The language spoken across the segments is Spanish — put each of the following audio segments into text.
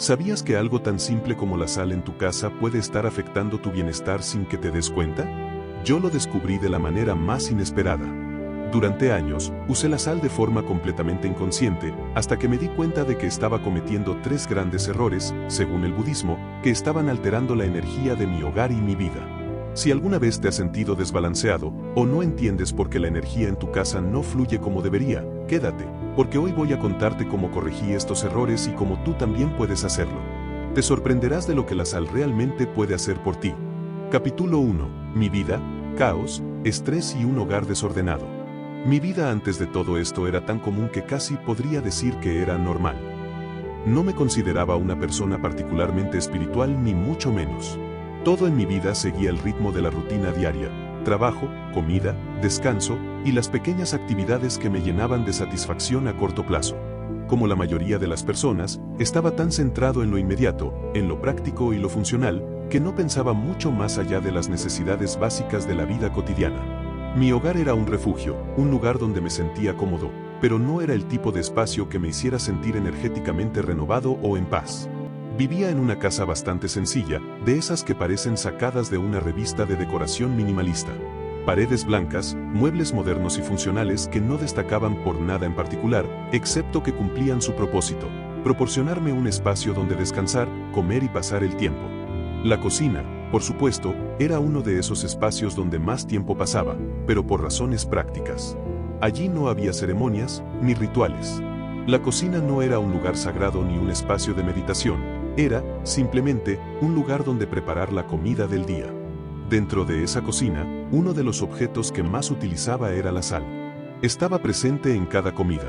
¿Sabías que algo tan simple como la sal en tu casa puede estar afectando tu bienestar sin que te des cuenta? Yo lo descubrí de la manera más inesperada. Durante años, usé la sal de forma completamente inconsciente, hasta que me di cuenta de que estaba cometiendo 3 grandes errores, según el budismo, que estaban alterando la energía de mi hogar y mi vida. Si alguna vez te has sentido desbalanceado, o no entiendes por qué la energía en tu casa no fluye como debería, quédate, porque hoy voy a contarte cómo corregí estos errores y cómo tú también puedes hacerlo. Te sorprenderás de lo que la sal realmente puede hacer por ti. Capítulo 1. Mi vida, caos, estrés y un hogar desordenado. Mi vida antes de todo esto era tan común que casi podría decir que era normal. No me consideraba una persona particularmente espiritual ni mucho menos. Todo en mi vida seguía el ritmo de la rutina diaria: trabajo, comida, descanso y las pequeñas actividades que me llenaban de satisfacción a corto plazo. Como la mayoría de las personas, estaba tan centrado en lo inmediato, en lo práctico y lo funcional, que no pensaba mucho más allá de las necesidades básicas de la vida cotidiana. Mi hogar era un refugio, un lugar donde me sentía cómodo, pero no era el tipo de espacio que me hiciera sentir energéticamente renovado o en paz. Vivía en una casa bastante sencilla, de esas que parecen sacadas de una revista de decoración minimalista. Paredes blancas, muebles modernos y funcionales que no destacaban por nada en particular, excepto que cumplían su propósito: proporcionarme un espacio donde descansar, comer y pasar el tiempo. La cocina, por supuesto, era uno de esos espacios donde más tiempo pasaba, pero por razones prácticas. Allí no había ceremonias, ni rituales. La cocina no era un lugar sagrado ni un espacio de meditación. Era, simplemente, un lugar donde preparar la comida del día. Dentro de esa cocina, uno de los objetos que más utilizaba era la sal. Estaba presente en cada comida.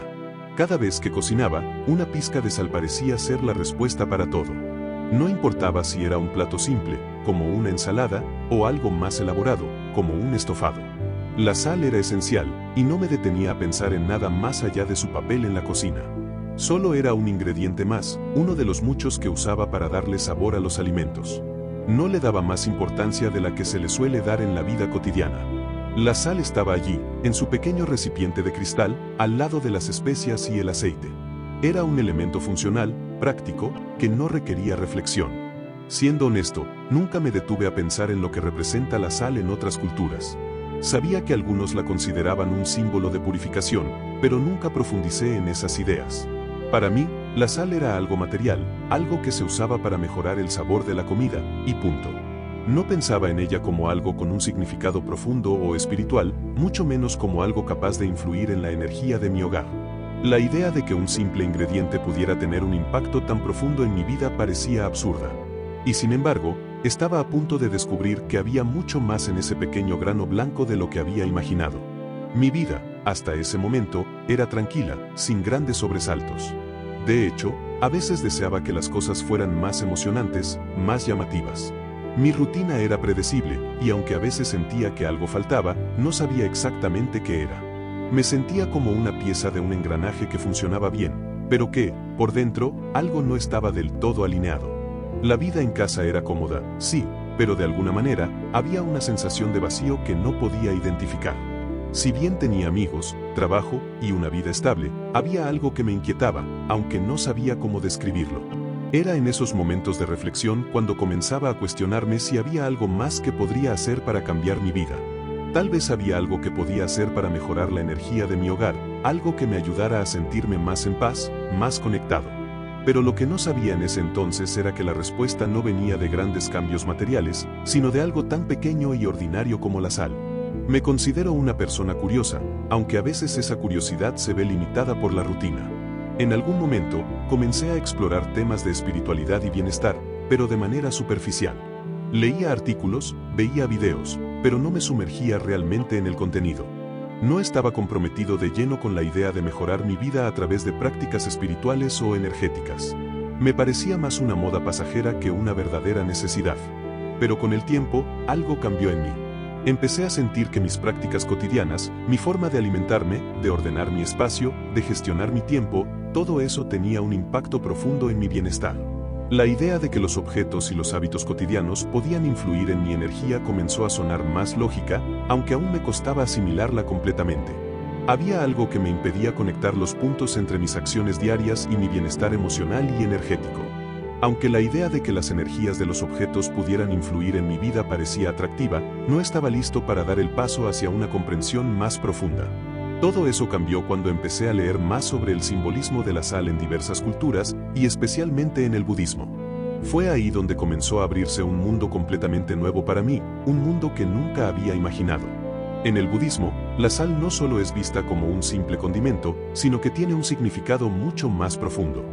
Cada vez que cocinaba, una pizca de sal parecía ser la respuesta para todo. No importaba si era un plato simple, como una ensalada, o algo más elaborado, como un estofado. La sal era esencial, y no me detenía a pensar en nada más allá de su papel en la cocina. Solo era un ingrediente más, uno de los muchos que usaba para darle sabor a los alimentos. No le daba más importancia de la que se le suele dar en la vida cotidiana. La sal estaba allí, en su pequeño recipiente de cristal, al lado de las especias y el aceite. Era un elemento funcional, práctico, que no requería reflexión. Siendo honesto, nunca me detuve a pensar en lo que representa la sal en otras culturas. Sabía que algunos la consideraban un símbolo de purificación, pero nunca profundicé en esas ideas. Para mí, la sal era algo material, algo que se usaba para mejorar el sabor de la comida, y punto. No pensaba en ella como algo con un significado profundo o espiritual, mucho menos como algo capaz de influir en la energía de mi hogar. La idea de que un simple ingrediente pudiera tener un impacto tan profundo en mi vida parecía absurda. Y sin embargo, estaba a punto de descubrir que había mucho más en ese pequeño grano blanco de lo que había imaginado. Mi vida, hasta ese momento, era tranquila, sin grandes sobresaltos. De hecho, a veces deseaba que las cosas fueran más emocionantes, más llamativas. Mi rutina era predecible, y aunque a veces sentía que algo faltaba, no sabía exactamente qué era. Me sentía como una pieza de un engranaje que funcionaba bien, pero que, por dentro, algo no estaba del todo alineado. La vida en casa era cómoda, sí, pero de alguna manera, había una sensación de vacío que no podía identificar. Si bien tenía amigos, trabajo y una vida estable, había algo que me inquietaba, aunque no sabía cómo describirlo. Era en esos momentos de reflexión cuando comenzaba a cuestionarme si había algo más que podría hacer para cambiar mi vida. Tal vez había algo que podía hacer para mejorar la energía de mi hogar, algo que me ayudara a sentirme más en paz, más conectado. Pero lo que no sabía en ese entonces era que la respuesta no venía de grandes cambios materiales, sino de algo tan pequeño y ordinario como la sal. Me considero una persona curiosa, aunque a veces esa curiosidad se ve limitada por la rutina. En algún momento, comencé a explorar temas de espiritualidad y bienestar, pero de manera superficial. Leía artículos, veía videos, pero no me sumergía realmente en el contenido. No estaba comprometido de lleno con la idea de mejorar mi vida a través de prácticas espirituales o energéticas. Me parecía más una moda pasajera que una verdadera necesidad. Pero con el tiempo, algo cambió en mí. Empecé a sentir que mis prácticas cotidianas, mi forma de alimentarme, de ordenar mi espacio, de gestionar mi tiempo, todo eso tenía un impacto profundo en mi bienestar. La idea de que los objetos y los hábitos cotidianos podían influir en mi energía comenzó a sonar más lógica, aunque aún me costaba asimilarla completamente. Había algo que me impedía conectar los puntos entre mis acciones diarias y mi bienestar emocional y energético. Aunque la idea de que las energías de los objetos pudieran influir en mi vida parecía atractiva, no estaba listo para dar el paso hacia una comprensión más profunda. Todo eso cambió cuando empecé a leer más sobre el simbolismo de la sal en diversas culturas, y especialmente en el budismo. Fue ahí donde comenzó a abrirse un mundo completamente nuevo para mí, un mundo que nunca había imaginado. En el budismo, la sal no solo es vista como un simple condimento, sino que tiene un significado mucho más profundo.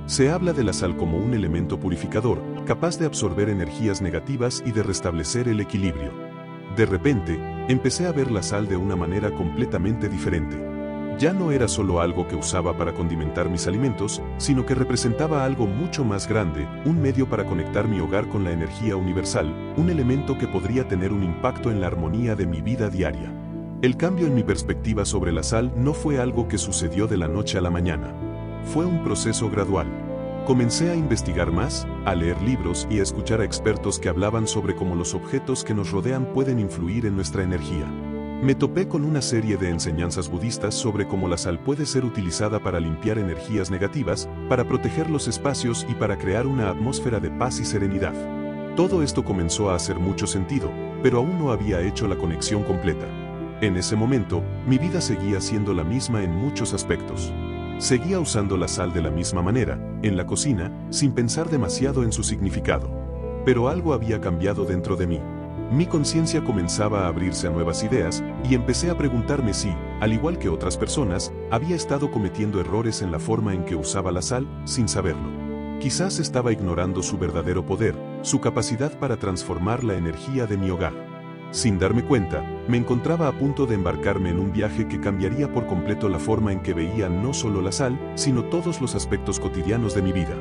Se habla de la sal como un elemento purificador, capaz de absorber energías negativas y de restablecer el equilibrio. De repente, empecé a ver la sal de una manera completamente diferente. Ya no era solo algo que usaba para condimentar mis alimentos, sino que representaba algo mucho más grande, un medio para conectar mi hogar con la energía universal, un elemento que podría tener un impacto en la armonía de mi vida diaria. El cambio en mi perspectiva sobre la sal no fue algo que sucedió de la noche a la mañana. Fue un proceso gradual. Comencé a investigar más, a leer libros y a escuchar a expertos que hablaban sobre cómo los objetos que nos rodean pueden influir en nuestra energía. Me topé con una serie de enseñanzas budistas sobre cómo la sal puede ser utilizada para limpiar energías negativas, para proteger los espacios y para crear una atmósfera de paz y serenidad. Todo esto comenzó a hacer mucho sentido, pero aún no había hecho la conexión completa. En ese momento, mi vida seguía siendo la misma en muchos aspectos. Seguía usando la sal de la misma manera, en la cocina, sin pensar demasiado en su significado. Pero algo había cambiado dentro de mí. Mi conciencia comenzaba a abrirse a nuevas ideas, y empecé a preguntarme si, al igual que otras personas, había estado cometiendo errores en la forma en que usaba la sal, sin saberlo. Quizás estaba ignorando su verdadero poder, su capacidad para transformar la energía de mi hogar. Sin darme cuenta, me encontraba a punto de embarcarme en un viaje que cambiaría por completo la forma en que veía no solo la sal, sino todos los aspectos cotidianos de mi vida.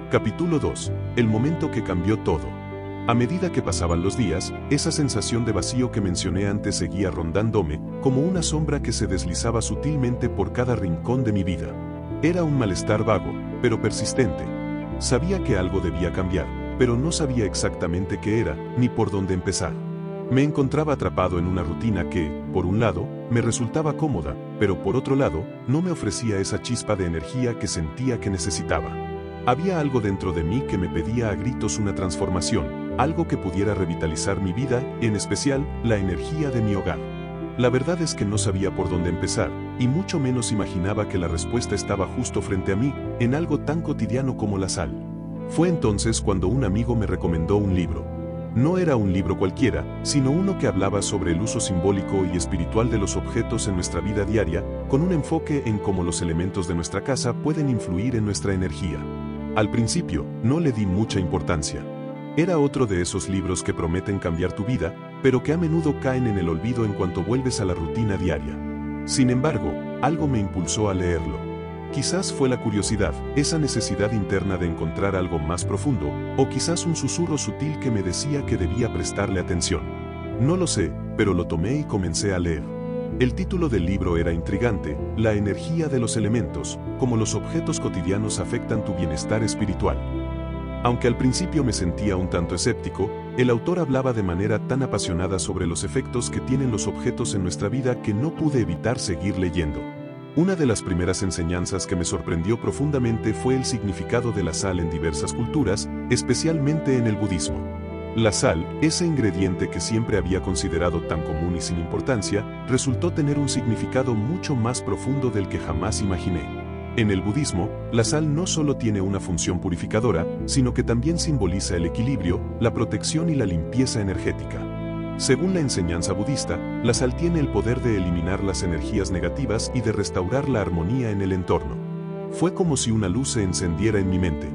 Capítulo 2. El momento que cambió todo. A medida que pasaban los días, esa sensación de vacío que mencioné antes seguía rondándome, como una sombra que se deslizaba sutilmente por cada rincón de mi vida. Era un malestar vago, pero persistente. Sabía que algo debía cambiar, pero no sabía exactamente qué era, ni por dónde empezar. Me encontraba atrapado en una rutina que, por un lado, me resultaba cómoda, pero por otro lado, no me ofrecía esa chispa de energía que sentía que necesitaba. Había algo dentro de mí que me pedía a gritos una transformación, algo que pudiera revitalizar mi vida, en especial, la energía de mi hogar. La verdad es que no sabía por dónde empezar, y mucho menos imaginaba que la respuesta estaba justo frente a mí, en algo tan cotidiano como la sal. Fue entonces cuando un amigo me recomendó un libro. No era un libro cualquiera, sino uno que hablaba sobre el uso simbólico y espiritual de los objetos en nuestra vida diaria, con un enfoque en cómo los elementos de nuestra casa pueden influir en nuestra energía. Al principio, no le di mucha importancia. Era otro de esos libros que prometen cambiar tu vida, pero que a menudo caen en el olvido en cuanto vuelves a la rutina diaria. Sin embargo, algo me impulsó a leerlo. Quizás fue la curiosidad, esa necesidad interna de encontrar algo más profundo, o quizás un susurro sutil que me decía que debía prestarle atención. No lo sé, pero lo tomé y comencé a leer. El título del libro era intrigante: La energía de los elementos, cómo los objetos cotidianos afectan tu bienestar espiritual. Aunque al principio me sentía un tanto escéptico, el autor hablaba de manera tan apasionada sobre los efectos que tienen los objetos en nuestra vida que no pude evitar seguir leyendo. Una de las primeras enseñanzas que me sorprendió profundamente fue el significado de la sal en diversas culturas, especialmente en el budismo. La sal, ese ingrediente que siempre había considerado tan común y sin importancia, resultó tener un significado mucho más profundo del que jamás imaginé. En el budismo, la sal no solo tiene una función purificadora, sino que también simboliza el equilibrio, la protección y la limpieza energética. Según la enseñanza budista, la sal tiene el poder de eliminar las energías negativas y de restaurar la armonía en el entorno. Fue como si una luz se encendiera en mi mente.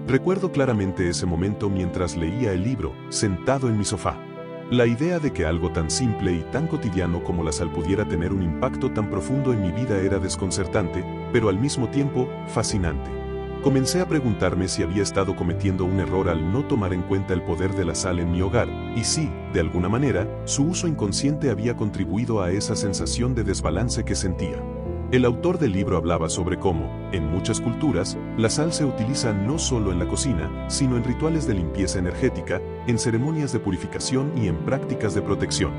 Recuerdo claramente ese momento mientras leía el libro, sentado en mi sofá. La idea de que algo tan simple y tan cotidiano como la sal pudiera tener un impacto tan profundo en mi vida era desconcertante, pero al mismo tiempo, fascinante. Comencé a preguntarme si había estado cometiendo un error al no tomar en cuenta el poder de la sal en mi hogar, y si, de alguna manera, su uso inconsciente había contribuido a esa sensación de desbalance que sentía. El autor del libro hablaba sobre cómo, en muchas culturas, la sal se utiliza no solo en la cocina, sino en rituales de limpieza energética, en ceremonias de purificación y en prácticas de protección.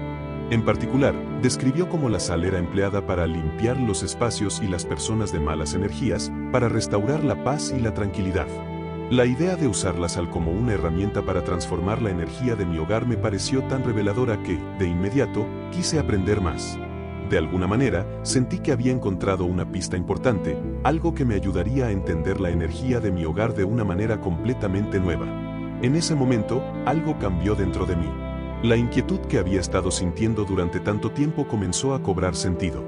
En particular, describió cómo la sal era empleada para limpiar los espacios y las personas de malas energías, para restaurar la paz y la tranquilidad. La idea de usar la sal como una herramienta para transformar la energía de mi hogar me pareció tan reveladora que, de inmediato, quise aprender más. De alguna manera, sentí que había encontrado una pista importante, algo que me ayudaría a entender la energía de mi hogar de una manera completamente nueva. En ese momento, algo cambió dentro de mí. La inquietud que había estado sintiendo durante tanto tiempo comenzó a cobrar sentido.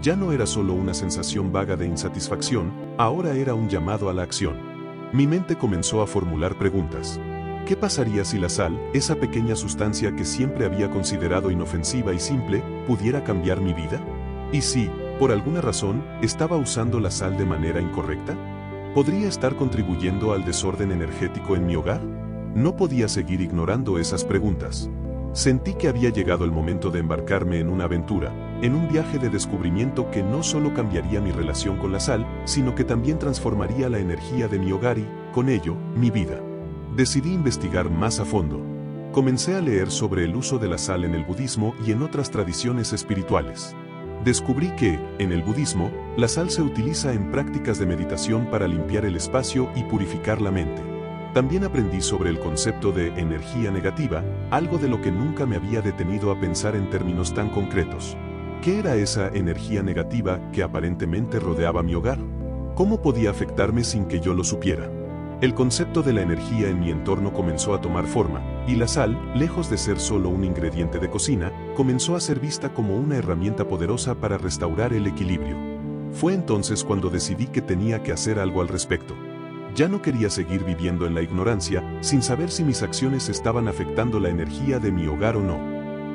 Ya no era solo una sensación vaga de insatisfacción, ahora era un llamado a la acción. Mi mente comenzó a formular preguntas. ¿Qué pasaría si la sal, esa pequeña sustancia que siempre había considerado inofensiva y simple, pudiera cambiar mi vida? ¿Y si, por alguna razón, estaba usando la sal de manera incorrecta? ¿Podría estar contribuyendo al desorden energético en mi hogar? No podía seguir ignorando esas preguntas. Sentí que había llegado el momento de embarcarme en una aventura, en un viaje de descubrimiento que no solo cambiaría mi relación con la sal, sino que también transformaría la energía de mi hogar y, con ello, mi vida. Decidí investigar más a fondo. Comencé a leer sobre el uso de la sal en el budismo y en otras tradiciones espirituales. Descubrí que, en el budismo, la sal se utiliza en prácticas de meditación para limpiar el espacio y purificar la mente. También aprendí sobre el concepto de energía negativa, algo de lo que nunca me había detenido a pensar en términos tan concretos. ¿Qué era esa energía negativa que aparentemente rodeaba mi hogar? ¿Cómo podía afectarme sin que yo lo supiera? El concepto de la energía en mi entorno comenzó a tomar forma, y la sal, lejos de ser solo un ingrediente de cocina, comenzó a ser vista como una herramienta poderosa para restaurar el equilibrio. Fue entonces cuando decidí que tenía que hacer algo al respecto. Ya no quería seguir viviendo en la ignorancia, sin saber si mis acciones estaban afectando la energía de mi hogar o no.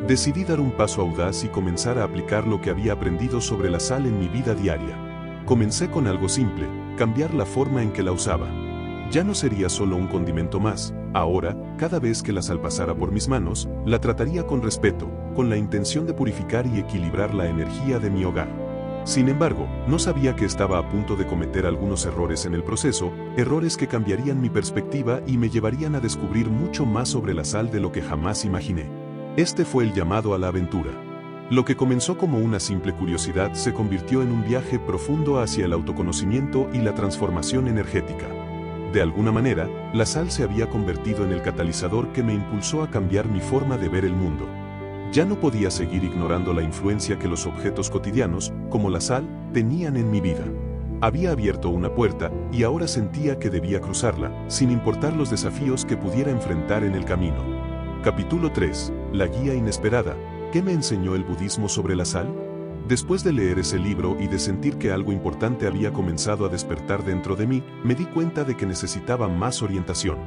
Decidí dar un paso audaz y comenzar a aplicar lo que había aprendido sobre la sal en mi vida diaria. Comencé con algo simple, cambiar la forma en que la usaba. Ya no sería solo un condimento más, ahora, cada vez que la sal pasara por mis manos, la trataría con respeto, con la intención de purificar y equilibrar la energía de mi hogar. Sin embargo, no sabía que estaba a punto de cometer algunos errores en el proceso, errores que cambiarían mi perspectiva y me llevarían a descubrir mucho más sobre la sal de lo que jamás imaginé. Este fue el llamado a la aventura. Lo que comenzó como una simple curiosidad se convirtió en un viaje profundo hacia el autoconocimiento y la transformación energética. De alguna manera, la sal se había convertido en el catalizador que me impulsó a cambiar mi forma de ver el mundo. Ya no podía seguir ignorando la influencia que los objetos cotidianos, como la sal, tenían en mi vida. Había abierto una puerta, y ahora sentía que debía cruzarla, sin importar los desafíos que pudiera enfrentar en el camino. Capítulo 3. La guía inesperada. ¿Qué me enseñó el budismo sobre la sal? Después de leer ese libro y de sentir que algo importante había comenzado a despertar dentro de mí, me di cuenta de que necesitaba más orientación.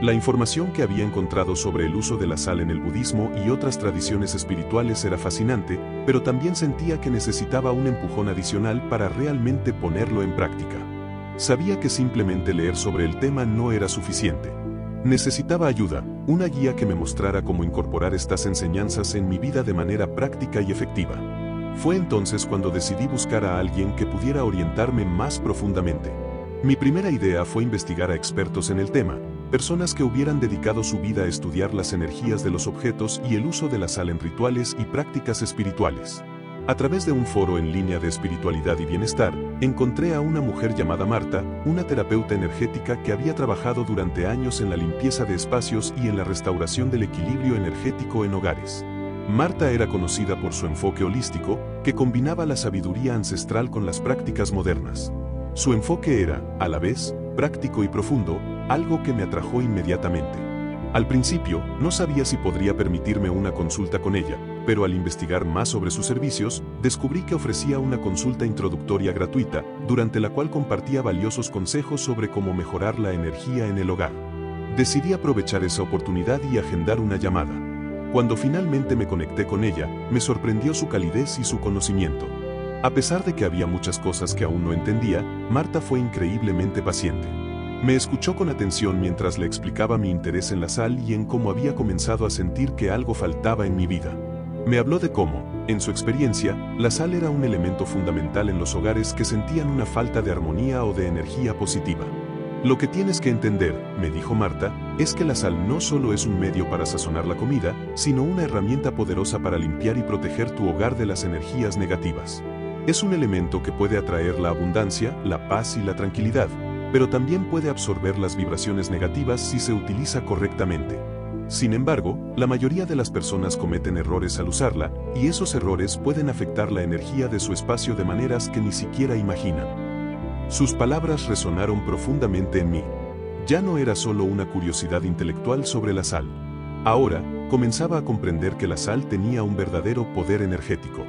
La información que había encontrado sobre el uso de la sal en el budismo y otras tradiciones espirituales era fascinante, pero también sentía que necesitaba un empujón adicional para realmente ponerlo en práctica. Sabía que simplemente leer sobre el tema no era suficiente. Necesitaba ayuda, una guía que me mostrara cómo incorporar estas enseñanzas en mi vida de manera práctica y efectiva. Fue entonces cuando decidí buscar a alguien que pudiera orientarme más profundamente. Mi primera idea fue investigar a expertos en el tema, personas que hubieran dedicado su vida a estudiar las energías de los objetos y el uso de la sal en rituales y prácticas espirituales. A través de un foro en línea de espiritualidad y bienestar, encontré a una mujer llamada Marta, una terapeuta energética que había trabajado durante años en la limpieza de espacios y en la restauración del equilibrio energético en hogares. Marta era conocida por su enfoque holístico, que combinaba la sabiduría ancestral con las prácticas modernas. Su enfoque era, a la vez, práctico y profundo, algo que me atrajo inmediatamente. Al principio, no sabía si podría permitirme una consulta con ella, pero al investigar más sobre sus servicios, descubrí que ofrecía una consulta introductoria gratuita, durante la cual compartía valiosos consejos sobre cómo mejorar la energía en el hogar. Decidí aprovechar esa oportunidad y agendar una llamada. Cuando finalmente me conecté con ella, me sorprendió su calidez y su conocimiento. A pesar de que había muchas cosas que aún no entendía, Marta fue increíblemente paciente. Me escuchó con atención mientras le explicaba mi interés en la sal y en cómo había comenzado a sentir que algo faltaba en mi vida. Me habló de cómo, en su experiencia, la sal era un elemento fundamental en los hogares que sentían una falta de armonía o de energía positiva. Lo que tienes que entender, me dijo Marta, es que la sal no solo es un medio para sazonar la comida, sino una herramienta poderosa para limpiar y proteger tu hogar de las energías negativas. Es un elemento que puede atraer la abundancia, la paz y la tranquilidad, pero también puede absorber las vibraciones negativas si se utiliza correctamente. Sin embargo, la mayoría de las personas cometen errores al usarla, y esos errores pueden afectar la energía de su espacio de maneras que ni siquiera imaginan. Sus palabras resonaron profundamente en mí. Ya no era solo una curiosidad intelectual sobre la sal. Ahora, comenzaba a comprender que la sal tenía un verdadero poder energético.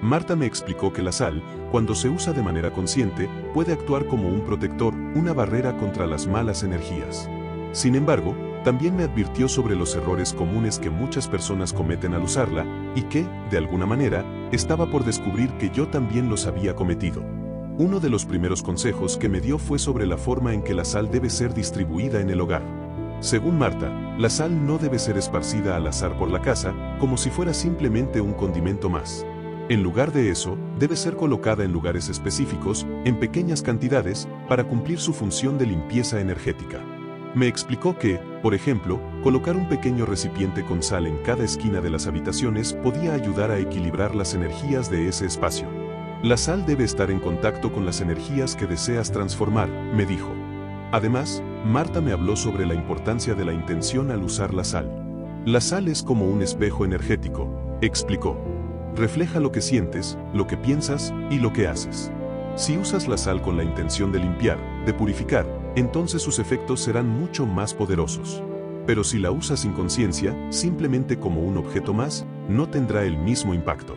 Marta me explicó que la sal, cuando se usa de manera consciente, puede actuar como un protector, una barrera contra las malas energías. Sin embargo, también me advirtió sobre los errores comunes que muchas personas cometen al usarla, y que, de alguna manera, estaba por descubrir que yo también los había cometido. Uno de los primeros consejos que me dio fue sobre la forma en que la sal debe ser distribuida en el hogar. Según Marta, la sal no debe ser esparcida al azar por la casa, como si fuera simplemente un condimento más. En lugar de eso, debe ser colocada en lugares específicos, en pequeñas cantidades, para cumplir su función de limpieza energética. Me explicó que, por ejemplo, colocar un pequeño recipiente con sal en cada esquina de las habitaciones podía ayudar a equilibrar las energías de ese espacio. La sal debe estar en contacto con las energías que deseas transformar, me dijo. Además, Marta me habló sobre la importancia de la intención al usar la sal. La sal es como un espejo energético, explicó. Refleja lo que sientes, lo que piensas y lo que haces. Si usas la sal con la intención de limpiar, de purificar, entonces sus efectos serán mucho más poderosos. Pero si la usas sin conciencia, simplemente como un objeto más, no tendrá el mismo impacto.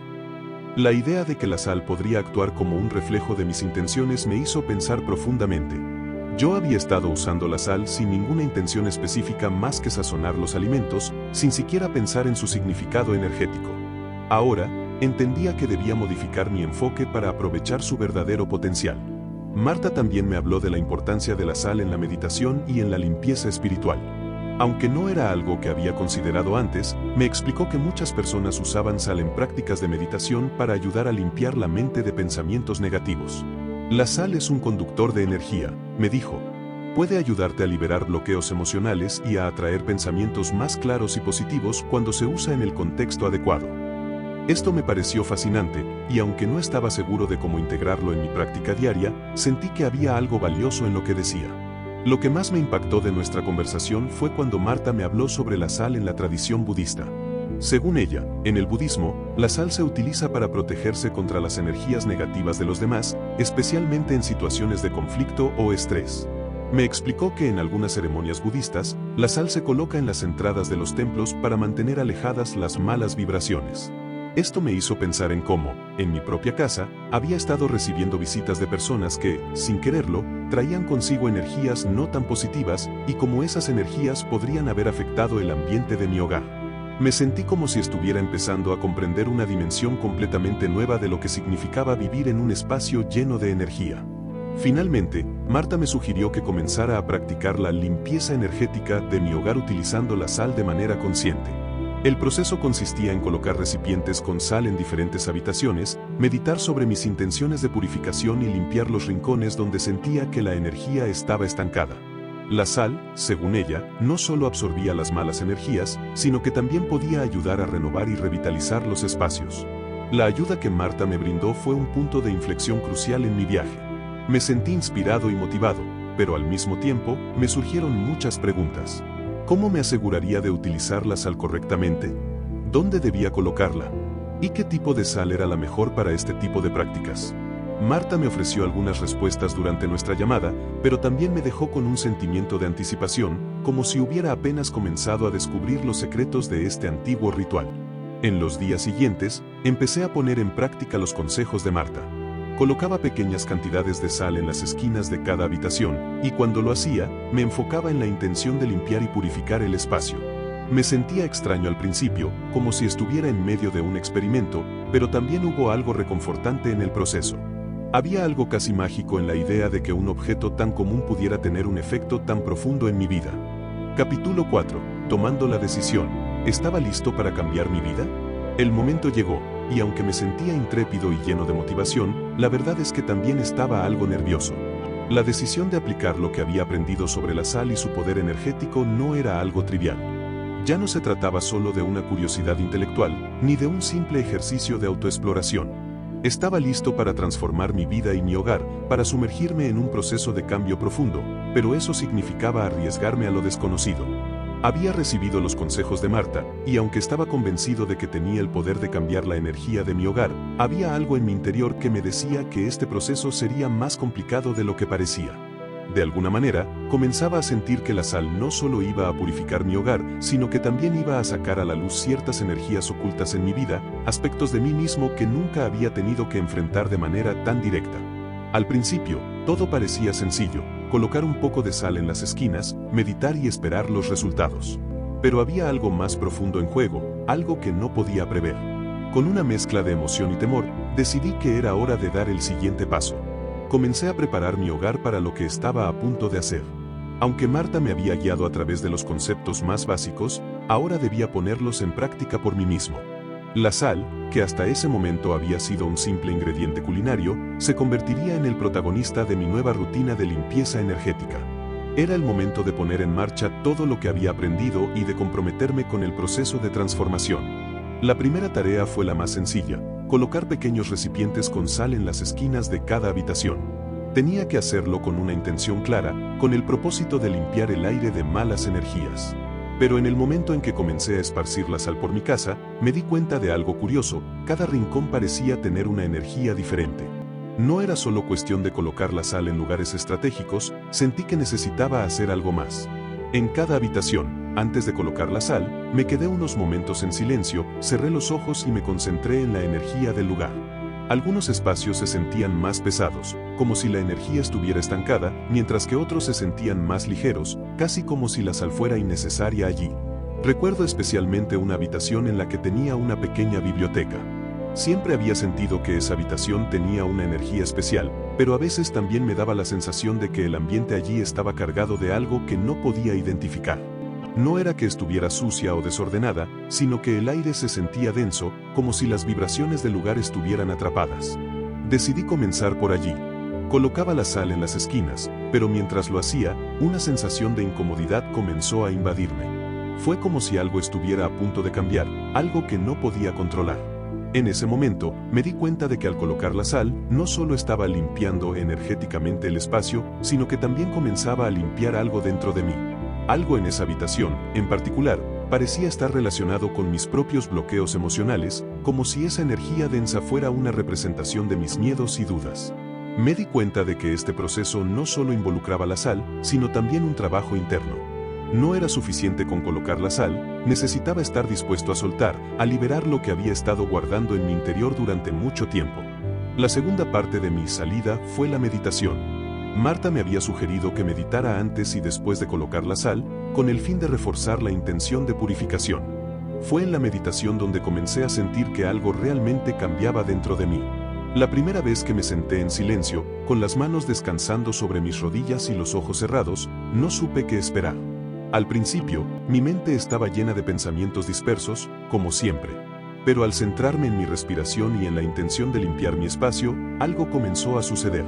La idea de que la sal podría actuar como un reflejo de mis intenciones me hizo pensar profundamente. Yo había estado usando la sal sin ninguna intención específica más que sazonar los alimentos, sin siquiera pensar en su significado energético. Ahora, entendía que debía modificar mi enfoque para aprovechar su verdadero potencial. Marta también me habló de la importancia de la sal en la meditación y en la limpieza espiritual. Aunque no era algo que había considerado antes, me explicó que muchas personas usaban sal en prácticas de meditación para ayudar a limpiar la mente de pensamientos negativos. La sal es un conductor de energía, me dijo. Puede ayudarte a liberar bloqueos emocionales y a atraer pensamientos más claros y positivos cuando se usa en el contexto adecuado. Esto me pareció fascinante, y aunque no estaba seguro de cómo integrarlo en mi práctica diaria, sentí que había algo valioso en lo que decía. Lo que más me impactó de nuestra conversación fue cuando Marta me habló sobre la sal en la tradición budista. Según ella, en el budismo, la sal se utiliza para protegerse contra las energías negativas de los demás, especialmente en situaciones de conflicto o estrés. Me explicó que en algunas ceremonias budistas, la sal se coloca en las entradas de los templos para mantener alejadas las malas vibraciones. Esto me hizo pensar en cómo, en mi propia casa, había estado recibiendo visitas de personas que, sin quererlo, traían consigo energías no tan positivas y cómo esas energías podrían haber afectado el ambiente de mi hogar. Me sentí como si estuviera empezando a comprender una dimensión completamente nueva de lo que significaba vivir en un espacio lleno de energía. Finalmente, Marta me sugirió que comenzara a practicar la limpieza energética de mi hogar utilizando la sal de manera consciente. El proceso consistía en colocar recipientes con sal en diferentes habitaciones, meditar sobre mis intenciones de purificación y limpiar los rincones donde sentía que la energía estaba estancada. La sal, según ella, no solo absorbía las malas energías, sino que también podía ayudar a renovar y revitalizar los espacios. La ayuda que Marta me brindó fue un punto de inflexión crucial en mi viaje. Me sentí inspirado y motivado, pero al mismo tiempo, me surgieron muchas preguntas. ¿Cómo me aseguraría de utilizar la sal correctamente? ¿Dónde debía colocarla? ¿Y qué tipo de sal era la mejor para este tipo de prácticas? Marta me ofreció algunas respuestas durante nuestra llamada, pero también me dejó con un sentimiento de anticipación, como si hubiera apenas comenzado a descubrir los secretos de este antiguo ritual. En los días siguientes, empecé a poner en práctica los consejos de Marta. Colocaba pequeñas cantidades de sal en las esquinas de cada habitación, y cuando lo hacía, me enfocaba en la intención de limpiar y purificar el espacio. Me sentía extraño al principio, como si estuviera en medio de un experimento, pero también hubo algo reconfortante en el proceso. Había algo casi mágico en la idea de que un objeto tan común pudiera tener un efecto tan profundo en mi vida. Capítulo 4. Tomando la decisión. ¿Estaba listo para cambiar mi vida? El momento llegó, y aunque me sentía intrépido y lleno de motivación, la verdad es que también estaba algo nervioso. La decisión de aplicar lo que había aprendido sobre la sal y su poder energético no era algo trivial. Ya no se trataba solo de una curiosidad intelectual, ni de un simple ejercicio de autoexploración. Estaba listo para transformar mi vida y mi hogar, para sumergirme en un proceso de cambio profundo, pero eso significaba arriesgarme a lo desconocido. Había recibido los consejos de Marta, y aunque estaba convencido de que tenía el poder de cambiar la energía de mi hogar, había algo en mi interior que me decía que este proceso sería más complicado de lo que parecía. De alguna manera, comenzaba a sentir que la sal no solo iba a purificar mi hogar, sino que también iba a sacar a la luz ciertas energías ocultas en mi vida, aspectos de mí mismo que nunca había tenido que enfrentar de manera tan directa. Al principio, todo parecía sencillo: colocar un poco de sal en las esquinas, meditar y esperar los resultados. Pero había algo más profundo en juego, algo que no podía prever. Con una mezcla de emoción y temor, decidí que era hora de dar el siguiente paso. Comencé a preparar mi hogar para lo que estaba a punto de hacer. Aunque Marta me había guiado a través de los conceptos más básicos, ahora debía ponerlos en práctica por mí mismo. La sal, que hasta ese momento había sido un simple ingrediente culinario, se convertiría en el protagonista de mi nueva rutina de limpieza energética. Era el momento de poner en marcha todo lo que había aprendido y de comprometerme con el proceso de transformación. La primera tarea fue la más sencilla: colocar pequeños recipientes con sal en las esquinas de cada habitación. Tenía que hacerlo con una intención clara, con el propósito de limpiar el aire de malas energías. Pero en el momento en que comencé a esparcir la sal por mi casa, me di cuenta de algo curioso: cada rincón parecía tener una energía diferente. No era solo cuestión de colocar la sal en lugares estratégicos, sentí que necesitaba hacer algo más. En cada habitación, antes de colocar la sal, me quedé unos momentos en silencio, cerré los ojos y me concentré en la energía del lugar. Algunos espacios se sentían más pesados, como si la energía estuviera estancada, mientras que otros se sentían más ligeros, casi como si la sal fuera innecesaria allí. Recuerdo especialmente una habitación en la que tenía una pequeña biblioteca. Siempre había sentido que esa habitación tenía una energía especial, pero a veces también me daba la sensación de que el ambiente allí estaba cargado de algo que no podía identificar. No era que estuviera sucia o desordenada, sino que el aire se sentía denso, como si las vibraciones del lugar estuvieran atrapadas. Decidí comenzar por allí. Colocaba la sal en las esquinas, pero mientras lo hacía, una sensación de incomodidad comenzó a invadirme. Fue como si algo estuviera a punto de cambiar, algo que no podía controlar. En ese momento, me di cuenta de que al colocar la sal, no solo estaba limpiando energéticamente el espacio, sino que también comenzaba a limpiar algo dentro de mí. Algo en esa habitación, en particular, parecía estar relacionado con mis propios bloqueos emocionales, como si esa energía densa fuera una representación de mis miedos y dudas. Me di cuenta de que este proceso no solo involucraba la sal, sino también un trabajo interno. No era suficiente con colocar la sal, necesitaba estar dispuesto a soltar, a liberar lo que había estado guardando en mi interior durante mucho tiempo. La segunda parte de mi salida fue la meditación. Marta me había sugerido que meditara antes y después de colocar la sal, con el fin de reforzar la intención de purificación. Fue en la meditación donde comencé a sentir que algo realmente cambiaba dentro de mí. La primera vez que me senté en silencio, con las manos descansando sobre mis rodillas y los ojos cerrados, no supe qué esperar. Al principio, mi mente estaba llena de pensamientos dispersos, como siempre. Pero al centrarme en mi respiración y en la intención de limpiar mi espacio, algo comenzó a suceder.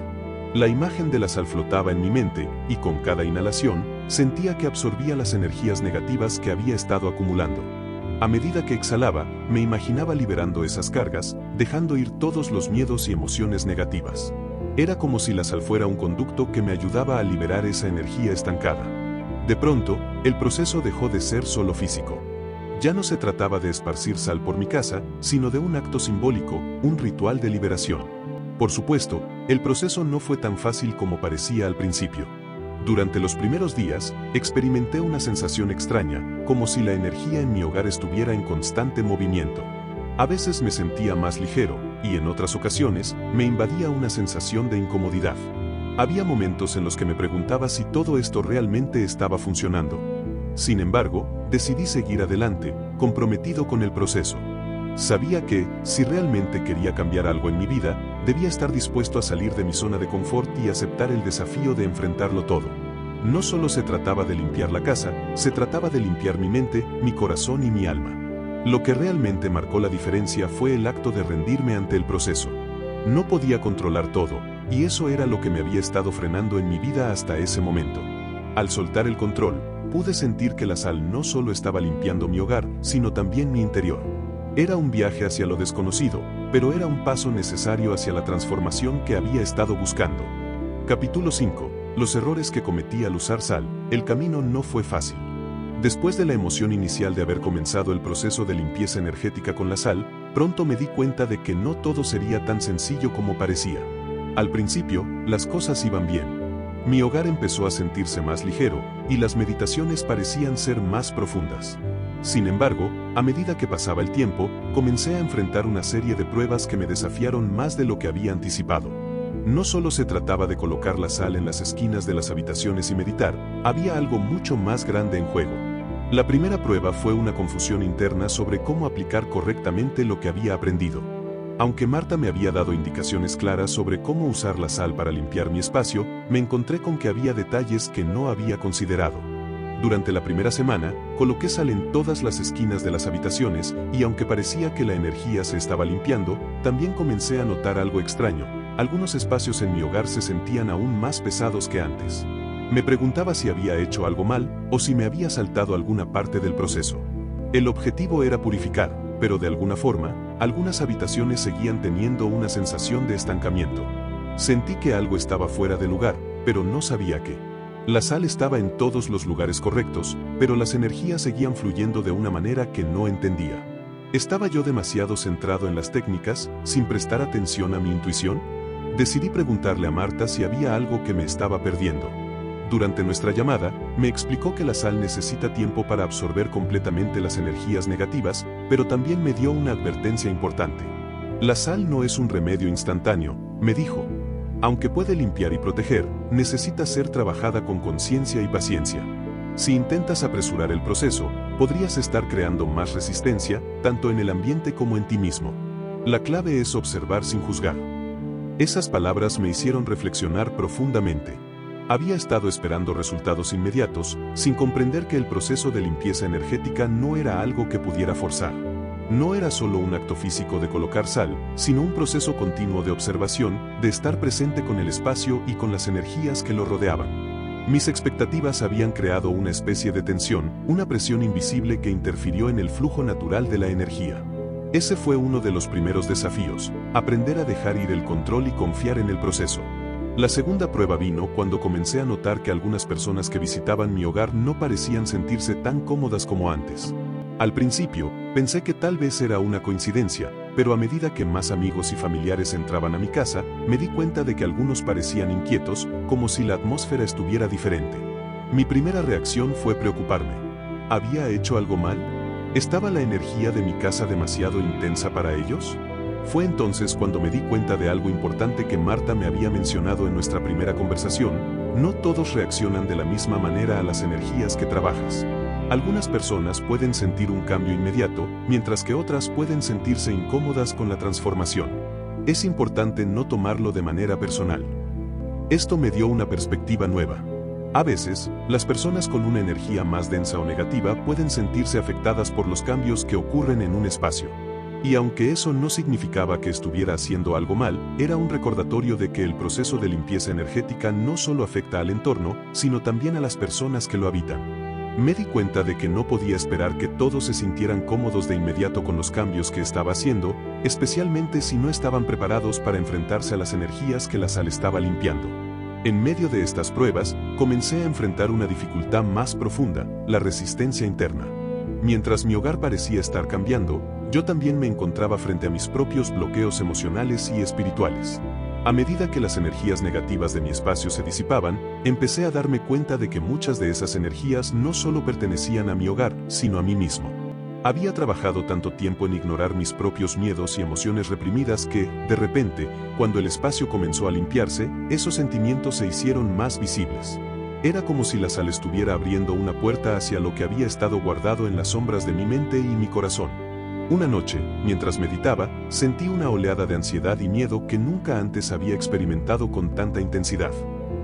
La imagen de la sal flotaba en mi mente, y con cada inhalación, sentía que absorbía las energías negativas que había estado acumulando. A medida que exhalaba, me imaginaba liberando esas cargas, dejando ir todos los miedos y emociones negativas. Era como si la sal fuera un conducto que me ayudaba a liberar esa energía estancada. De pronto, el proceso dejó de ser solo físico. Ya no se trataba de esparcir sal por mi casa, sino de un acto simbólico, un ritual de liberación. Por supuesto, el proceso no fue tan fácil como parecía al principio. Durante los primeros días, experimenté una sensación extraña, como si la energía en mi hogar estuviera en constante movimiento. A veces me sentía más ligero, y en otras ocasiones, me invadía una sensación de incomodidad. Había momentos en los que me preguntaba si todo esto realmente estaba funcionando. Sin embargo, decidí seguir adelante, comprometido con el proceso. Sabía que, si realmente quería cambiar algo en mi vida, debía estar dispuesto a salir de mi zona de confort y aceptar el desafío de enfrentarlo todo. No solo se trataba de limpiar la casa, se trataba de limpiar mi mente, mi corazón y mi alma. Lo que realmente marcó la diferencia fue el acto de rendirme ante el proceso. No podía controlar todo, y eso era lo que me había estado frenando en mi vida hasta ese momento. Al soltar el control, pude sentir que la sal no solo estaba limpiando mi hogar, sino también mi interior. Era un viaje hacia lo desconocido, pero era un paso necesario hacia la transformación que había estado buscando. Capítulo 5. Los errores que cometí al usar sal. El camino no fue fácil. Después de la emoción inicial de haber comenzado el proceso de limpieza energética con la sal, pronto me di cuenta de que no todo sería tan sencillo como parecía. Al principio, las cosas iban bien. Mi hogar empezó a sentirse más ligero, y las meditaciones parecían ser más profundas. Sin embargo, a medida que pasaba el tiempo, comencé a enfrentar una serie de pruebas que me desafiaron más de lo que había anticipado. No solo se trataba de colocar la sal en las esquinas de las habitaciones y meditar, había algo mucho más grande en juego. La primera prueba fue una confusión interna sobre cómo aplicar correctamente lo que había aprendido. Aunque Marta me había dado indicaciones claras sobre cómo usar la sal para limpiar mi espacio, me encontré con que había detalles que no había considerado. Durante la primera semana, coloqué sal en todas las esquinas de las habitaciones y aunque parecía que la energía se estaba limpiando, también comencé a notar algo extraño. Algunos espacios en mi hogar se sentían aún más pesados que antes. Me preguntaba si había hecho algo mal o si me había saltado alguna parte del proceso. El objetivo era purificar, pero de alguna forma, algunas habitaciones seguían teniendo una sensación de estancamiento. Sentí que algo estaba fuera de lugar, pero no sabía qué. La sal estaba en todos los lugares correctos, pero las energías seguían fluyendo de una manera que no entendía. ¿Estaba yo demasiado centrado en las técnicas, sin prestar atención a mi intuición? Decidí preguntarle a Marta si había algo que me estaba perdiendo. Durante nuestra llamada, me explicó que la sal necesita tiempo para absorber completamente las energías negativas, pero también me dio una advertencia importante. La sal no es un remedio instantáneo, me dijo. Aunque puede limpiar y proteger, necesita ser trabajada con conciencia y paciencia. Si intentas apresurar el proceso, podrías estar creando más resistencia, tanto en el ambiente como en ti mismo. La clave es observar sin juzgar. Esas palabras me hicieron reflexionar profundamente. Había estado esperando resultados inmediatos, sin comprender que el proceso de limpieza energética no era algo que pudiera forzar. No era solo un acto físico de colocar sal, sino un proceso continuo de observación, de estar presente con el espacio y con las energías que lo rodeaban. Mis expectativas habían creado una especie de tensión, una presión invisible que interfirió en el flujo natural de la energía. Ese fue uno de los primeros desafíos, aprender a dejar ir el control y confiar en el proceso. La segunda prueba vino cuando comencé a notar que algunas personas que visitaban mi hogar no parecían sentirse tan cómodas como antes. Al principio, pensé que tal vez era una coincidencia, pero a medida que más amigos y familiares entraban a mi casa, me di cuenta de que algunos parecían inquietos, como si la atmósfera estuviera diferente. Mi primera reacción fue preocuparme. ¿Había hecho algo mal? ¿Estaba la energía de mi casa demasiado intensa para ellos? Fue entonces cuando me di cuenta de algo importante que Marta me había mencionado en nuestra primera conversación: no todos reaccionan de la misma manera a las energías que trabajas. Algunas personas pueden sentir un cambio inmediato, mientras que otras pueden sentirse incómodas con la transformación. Es importante no tomarlo de manera personal. Esto me dio una perspectiva nueva. A veces, las personas con una energía más densa o negativa pueden sentirse afectadas por los cambios que ocurren en un espacio. Y aunque eso no significaba que estuviera haciendo algo mal, era un recordatorio de que el proceso de limpieza energética no solo afecta al entorno, sino también a las personas que lo habitan. Me di cuenta de que no podía esperar que todos se sintieran cómodos de inmediato con los cambios que estaba haciendo, especialmente si no estaban preparados para enfrentarse a las energías que la sal estaba limpiando. En medio de estas pruebas, comencé a enfrentar una dificultad más profunda: la resistencia interna. Mientras mi hogar parecía estar cambiando, yo también me encontraba frente a mis propios bloqueos emocionales y espirituales. A medida que las energías negativas de mi espacio se disipaban, empecé a darme cuenta de que muchas de esas energías no solo pertenecían a mi hogar, sino a mí mismo. Había trabajado tanto tiempo en ignorar mis propios miedos y emociones reprimidas que, de repente, cuando el espacio comenzó a limpiarse, esos sentimientos se hicieron más visibles. Era como si la sal estuviera abriendo una puerta hacia lo que había estado guardado en las sombras de mi mente y mi corazón. Una noche, mientras meditaba, sentí una oleada de ansiedad y miedo que nunca antes había experimentado con tanta intensidad.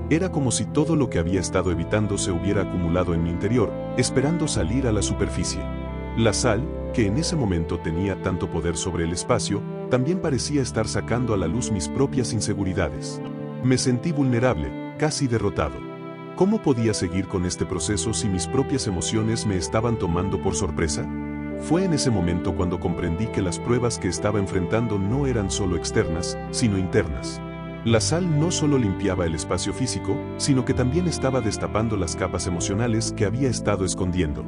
Era como si todo lo que había estado evitando se hubiera acumulado en mi interior, esperando salir a la superficie. La sal, que en ese momento tenía tanto poder sobre el espacio, también parecía estar sacando a la luz mis propias inseguridades. Me sentí vulnerable, casi derrotado. ¿Cómo podía seguir con este proceso si mis propias emociones me estaban tomando por sorpresa? Fue en ese momento cuando comprendí que las pruebas que estaba enfrentando no eran solo externas, sino internas. La sal no solo limpiaba el espacio físico, sino que también estaba destapando las capas emocionales que había estado escondiendo.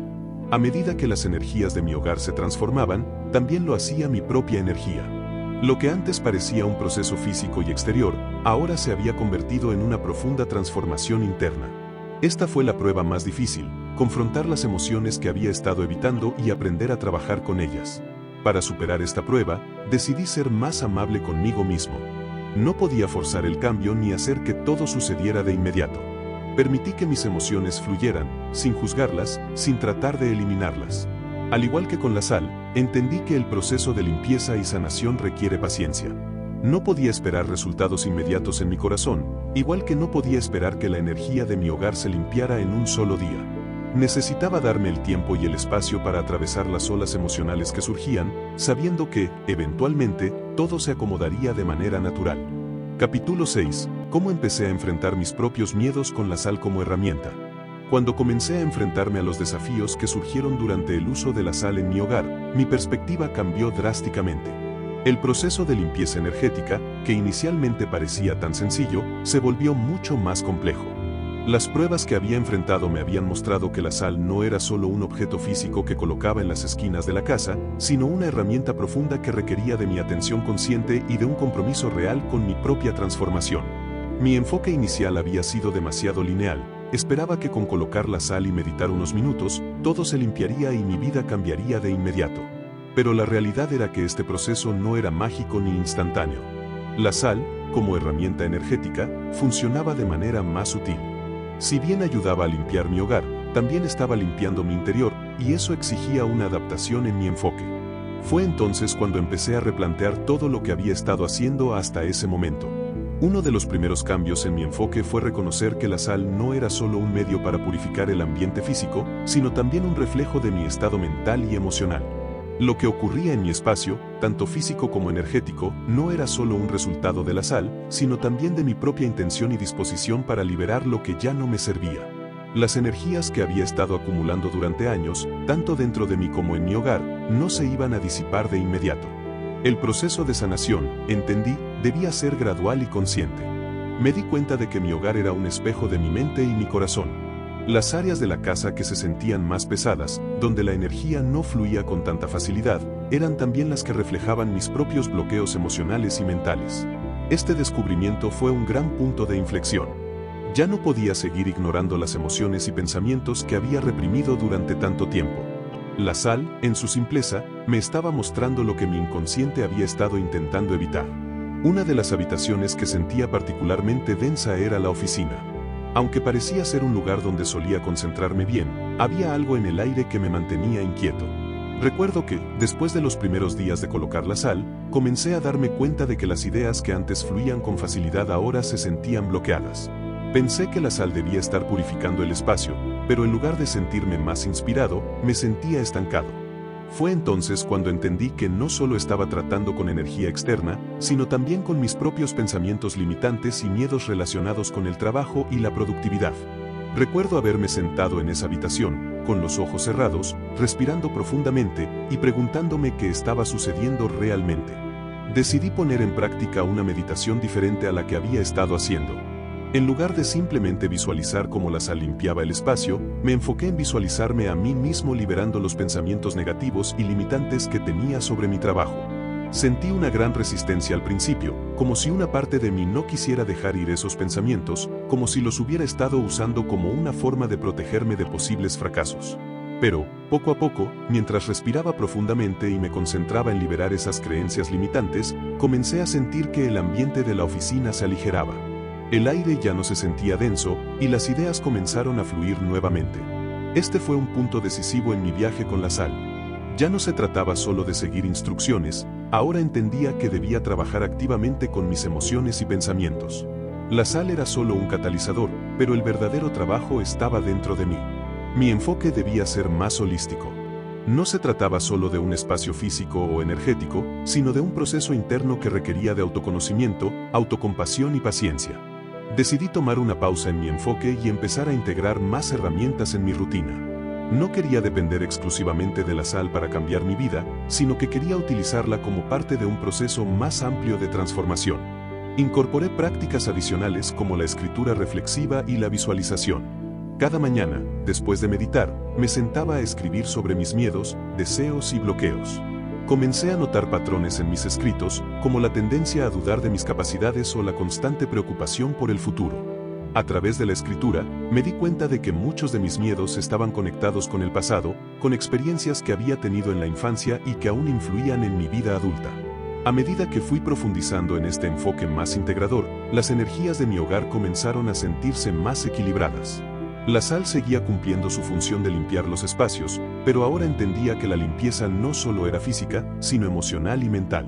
A medida que las energías de mi hogar se transformaban, también lo hacía mi propia energía. Lo que antes parecía un proceso físico y exterior, ahora se había convertido en una profunda transformación interna. Esta fue la prueba más difícil, confrontar las emociones que había estado evitando y aprender a trabajar con ellas. Para superar esta prueba, decidí ser más amable conmigo mismo. No podía forzar el cambio ni hacer que todo sucediera de inmediato. Permití que mis emociones fluyeran, sin juzgarlas, sin tratar de eliminarlas. Al igual que con la sal, entendí que el proceso de limpieza y sanación requiere paciencia. No podía esperar resultados inmediatos en mi corazón, igual que no podía esperar que la energía de mi hogar se limpiara en un solo día. Necesitaba darme el tiempo y el espacio para atravesar las olas emocionales que surgían, sabiendo que, eventualmente, todo se acomodaría de manera natural. Capítulo 6. ¿Cómo empecé a enfrentar mis propios miedos con la sal como herramienta? Cuando comencé a enfrentarme a los desafíos que surgieron durante el uso de la sal en mi hogar, mi perspectiva cambió drásticamente. El proceso de limpieza energética, que inicialmente parecía tan sencillo, se volvió mucho más complejo. Las pruebas que había enfrentado me habían mostrado que la sal no era solo un objeto físico que colocaba en las esquinas de la casa, sino una herramienta profunda que requería de mi atención consciente y de un compromiso real con mi propia transformación. Mi enfoque inicial había sido demasiado lineal. Esperaba que con colocar la sal y meditar unos minutos, todo se limpiaría y mi vida cambiaría de inmediato. Pero la realidad era que este proceso no era mágico ni instantáneo. La sal, como herramienta energética, funcionaba de manera más sutil. Si bien ayudaba a limpiar mi hogar, también estaba limpiando mi interior, y eso exigía una adaptación en mi enfoque. Fue entonces cuando empecé a replantear todo lo que había estado haciendo hasta ese momento. Uno de los primeros cambios en mi enfoque fue reconocer que la sal no era solo un medio para purificar el ambiente físico, sino también un reflejo de mi estado mental y emocional. Lo que ocurría en mi espacio, tanto físico como energético, no era solo un resultado de la sal, sino también de mi propia intención y disposición para liberar lo que ya no me servía. Las energías que había estado acumulando durante años, tanto dentro de mí como en mi hogar, no se iban a disipar de inmediato. El proceso de sanación, entendí, debía ser gradual y consciente. Me di cuenta de que mi hogar era un espejo de mi mente y mi corazón. Las áreas de la casa que se sentían más pesadas, donde la energía no fluía con tanta facilidad, eran también las que reflejaban mis propios bloqueos emocionales y mentales. Este descubrimiento fue un gran punto de inflexión. Ya no podía seguir ignorando las emociones y pensamientos que había reprimido durante tanto tiempo. La sal, en su simpleza, me estaba mostrando lo que mi inconsciente había estado intentando evitar. Una de las habitaciones que sentía particularmente densa era la oficina. Aunque parecía ser un lugar donde solía concentrarme bien, había algo en el aire que me mantenía inquieto. Recuerdo que, después de los primeros días de colocar la sal, comencé a darme cuenta de que las ideas que antes fluían con facilidad ahora se sentían bloqueadas. Pensé que la sal debía estar purificando el espacio, pero en lugar de sentirme más inspirado, me sentía estancado. Fue entonces cuando entendí que no solo estaba tratando con energía externa, sino también con mis propios pensamientos limitantes y miedos relacionados con el trabajo y la productividad. Recuerdo haberme sentado en esa habitación, con los ojos cerrados, respirando profundamente y preguntándome qué estaba sucediendo realmente. Decidí poner en práctica una meditación diferente a la que había estado haciendo. En lugar de simplemente visualizar cómo la sal limpiaba el espacio, me enfoqué en visualizarme a mí mismo liberando los pensamientos negativos y limitantes que tenía sobre mi trabajo. Sentí una gran resistencia al principio, como si una parte de mí no quisiera dejar ir esos pensamientos, como si los hubiera estado usando como una forma de protegerme de posibles fracasos. Pero, poco a poco, mientras respiraba profundamente y me concentraba en liberar esas creencias limitantes, comencé a sentir que el ambiente de la oficina se aligeraba. El aire ya no se sentía denso, y las ideas comenzaron a fluir nuevamente. Este fue un punto decisivo en mi viaje con la sal. Ya no se trataba solo de seguir instrucciones, ahora entendía que debía trabajar activamente con mis emociones y pensamientos. La sal era solo un catalizador, pero el verdadero trabajo estaba dentro de mí. Mi enfoque debía ser más holístico. No se trataba solo de un espacio físico o energético, sino de un proceso interno que requería de autoconocimiento, autocompasión y paciencia. Decidí tomar una pausa en mi enfoque y empezar a integrar más herramientas en mi rutina. No quería depender exclusivamente de la sal para cambiar mi vida, sino que quería utilizarla como parte de un proceso más amplio de transformación. Incorporé prácticas adicionales como la escritura reflexiva y la visualización. Cada mañana, después de meditar, me sentaba a escribir sobre mis miedos, deseos y bloqueos. Comencé a notar patrones en mis escritos, como la tendencia a dudar de mis capacidades o la constante preocupación por el futuro. A través de la escritura, me di cuenta de que muchos de mis miedos estaban conectados con el pasado, con experiencias que había tenido en la infancia y que aún influían en mi vida adulta. A medida que fui profundizando en este enfoque más integrador, las energías de mi hogar comenzaron a sentirse más equilibradas. La sal seguía cumpliendo su función de limpiar los espacios, pero ahora entendía que la limpieza no solo era física, sino emocional y mental.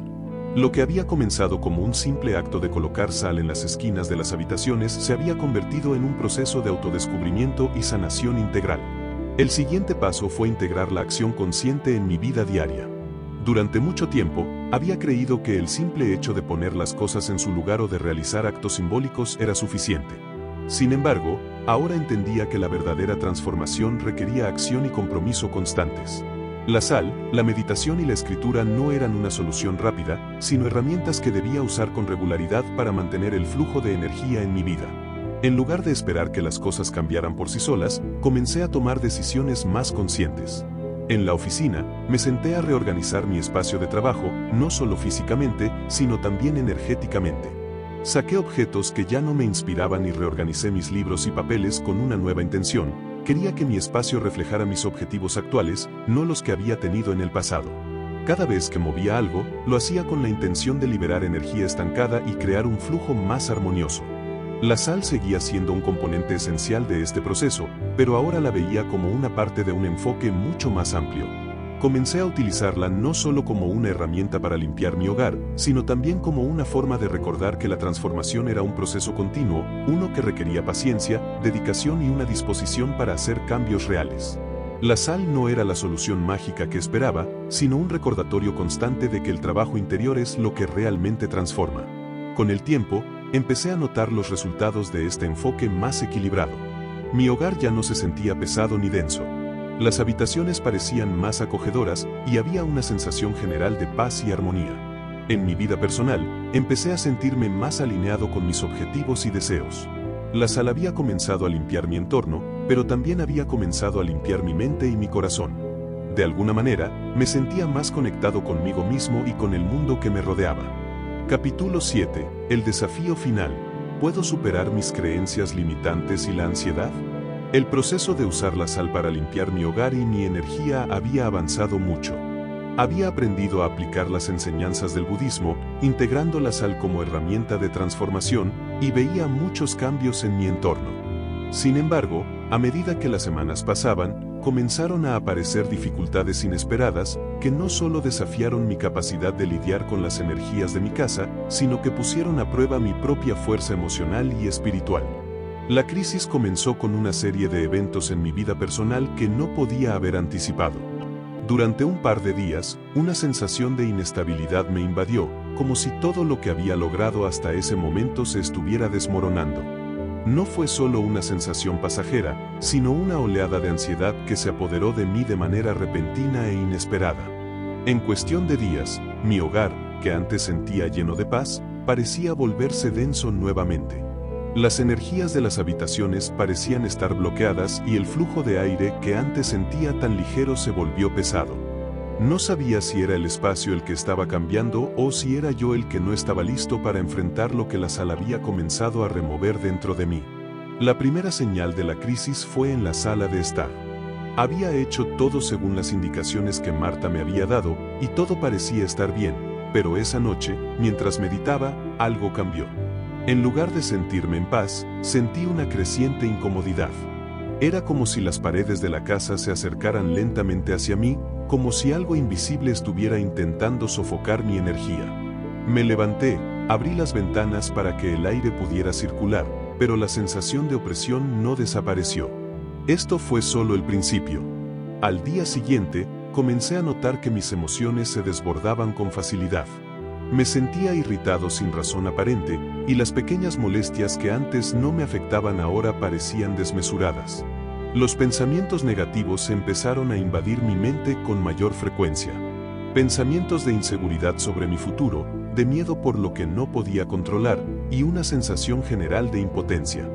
Lo que había comenzado como un simple acto de colocar sal en las esquinas de las habitaciones se había convertido en un proceso de autodescubrimiento y sanación integral. El siguiente paso fue integrar la acción consciente en mi vida diaria. Durante mucho tiempo, había creído que el simple hecho de poner las cosas en su lugar o de realizar actos simbólicos era suficiente. Sin embargo, ahora entendía que la verdadera transformación requería acción y compromiso constantes. La sal, la meditación y la escritura no eran una solución rápida, sino herramientas que debía usar con regularidad para mantener el flujo de energía en mi vida. En lugar de esperar que las cosas cambiaran por sí solas, comencé a tomar decisiones más conscientes. En la oficina, me senté a reorganizar mi espacio de trabajo, no solo físicamente, sino también energéticamente. Saqué objetos que ya no me inspiraban y reorganicé mis libros y papeles con una nueva intención. Quería que mi espacio reflejara mis objetivos actuales, no los que había tenido en el pasado. Cada vez que movía algo, lo hacía con la intención de liberar energía estancada y crear un flujo más armonioso. La sal seguía siendo un componente esencial de este proceso, pero ahora la veía como una parte de un enfoque mucho más amplio. Comencé a utilizarla no solo como una herramienta para limpiar mi hogar, sino también como una forma de recordar que la transformación era un proceso continuo, uno que requería paciencia, dedicación y una disposición para hacer cambios reales. La sal no era la solución mágica que esperaba, sino un recordatorio constante de que el trabajo interior es lo que realmente transforma. Con el tiempo, empecé a notar los resultados de este enfoque más equilibrado. Mi hogar ya no se sentía pesado ni denso. Las habitaciones parecían más acogedoras y había una sensación general de paz y armonía. En mi vida personal, empecé a sentirme más alineado con mis objetivos y deseos. La sal había comenzado a limpiar mi entorno, pero también había comenzado a limpiar mi mente y mi corazón. De alguna manera, me sentía más conectado conmigo mismo y con el mundo que me rodeaba. Capítulo 7. El desafío final. ¿Puedo superar mis creencias limitantes y la ansiedad? El proceso de usar la sal para limpiar mi hogar y mi energía había avanzado mucho. Había aprendido a aplicar las enseñanzas del budismo, integrando la sal como herramienta de transformación, y veía muchos cambios en mi entorno. Sin embargo, a medida que las semanas pasaban, comenzaron a aparecer dificultades inesperadas que no solo desafiaron mi capacidad de lidiar con las energías de mi casa, sino que pusieron a prueba mi propia fuerza emocional y espiritual. La crisis comenzó con una serie de eventos en mi vida personal que no podía haber anticipado. Durante un par de días, una sensación de inestabilidad me invadió, como si todo lo que había logrado hasta ese momento se estuviera desmoronando. No fue solo una sensación pasajera, sino una oleada de ansiedad que se apoderó de mí de manera repentina e inesperada. En cuestión de días, mi hogar, que antes sentía lleno de paz, parecía volverse denso nuevamente. Las energías de las habitaciones parecían estar bloqueadas y el flujo de aire que antes sentía tan ligero se volvió pesado. No sabía si era el espacio el que estaba cambiando o si era yo el que no estaba listo para enfrentar lo que la sal había comenzado a remover dentro de mí. La primera señal de la crisis fue en la sala de estar. Había hecho todo según las indicaciones que Marta me había dado y todo parecía estar bien, pero esa noche, mientras meditaba, algo cambió. En lugar de sentirme en paz, sentí una creciente incomodidad. Era como si las paredes de la casa se acercaran lentamente hacia mí, como si algo invisible estuviera intentando sofocar mi energía. Me levanté, abrí las ventanas para que el aire pudiera circular, pero la sensación de opresión no desapareció. Esto fue solo el principio. Al día siguiente, comencé a notar que mis emociones se desbordaban con facilidad. Me sentía irritado sin razón aparente, y las pequeñas molestias que antes no me afectaban ahora parecían desmesuradas. Los pensamientos negativos empezaron a invadir mi mente con mayor frecuencia. Pensamientos de inseguridad sobre mi futuro, de miedo por lo que no podía controlar, y una sensación general de impotencia.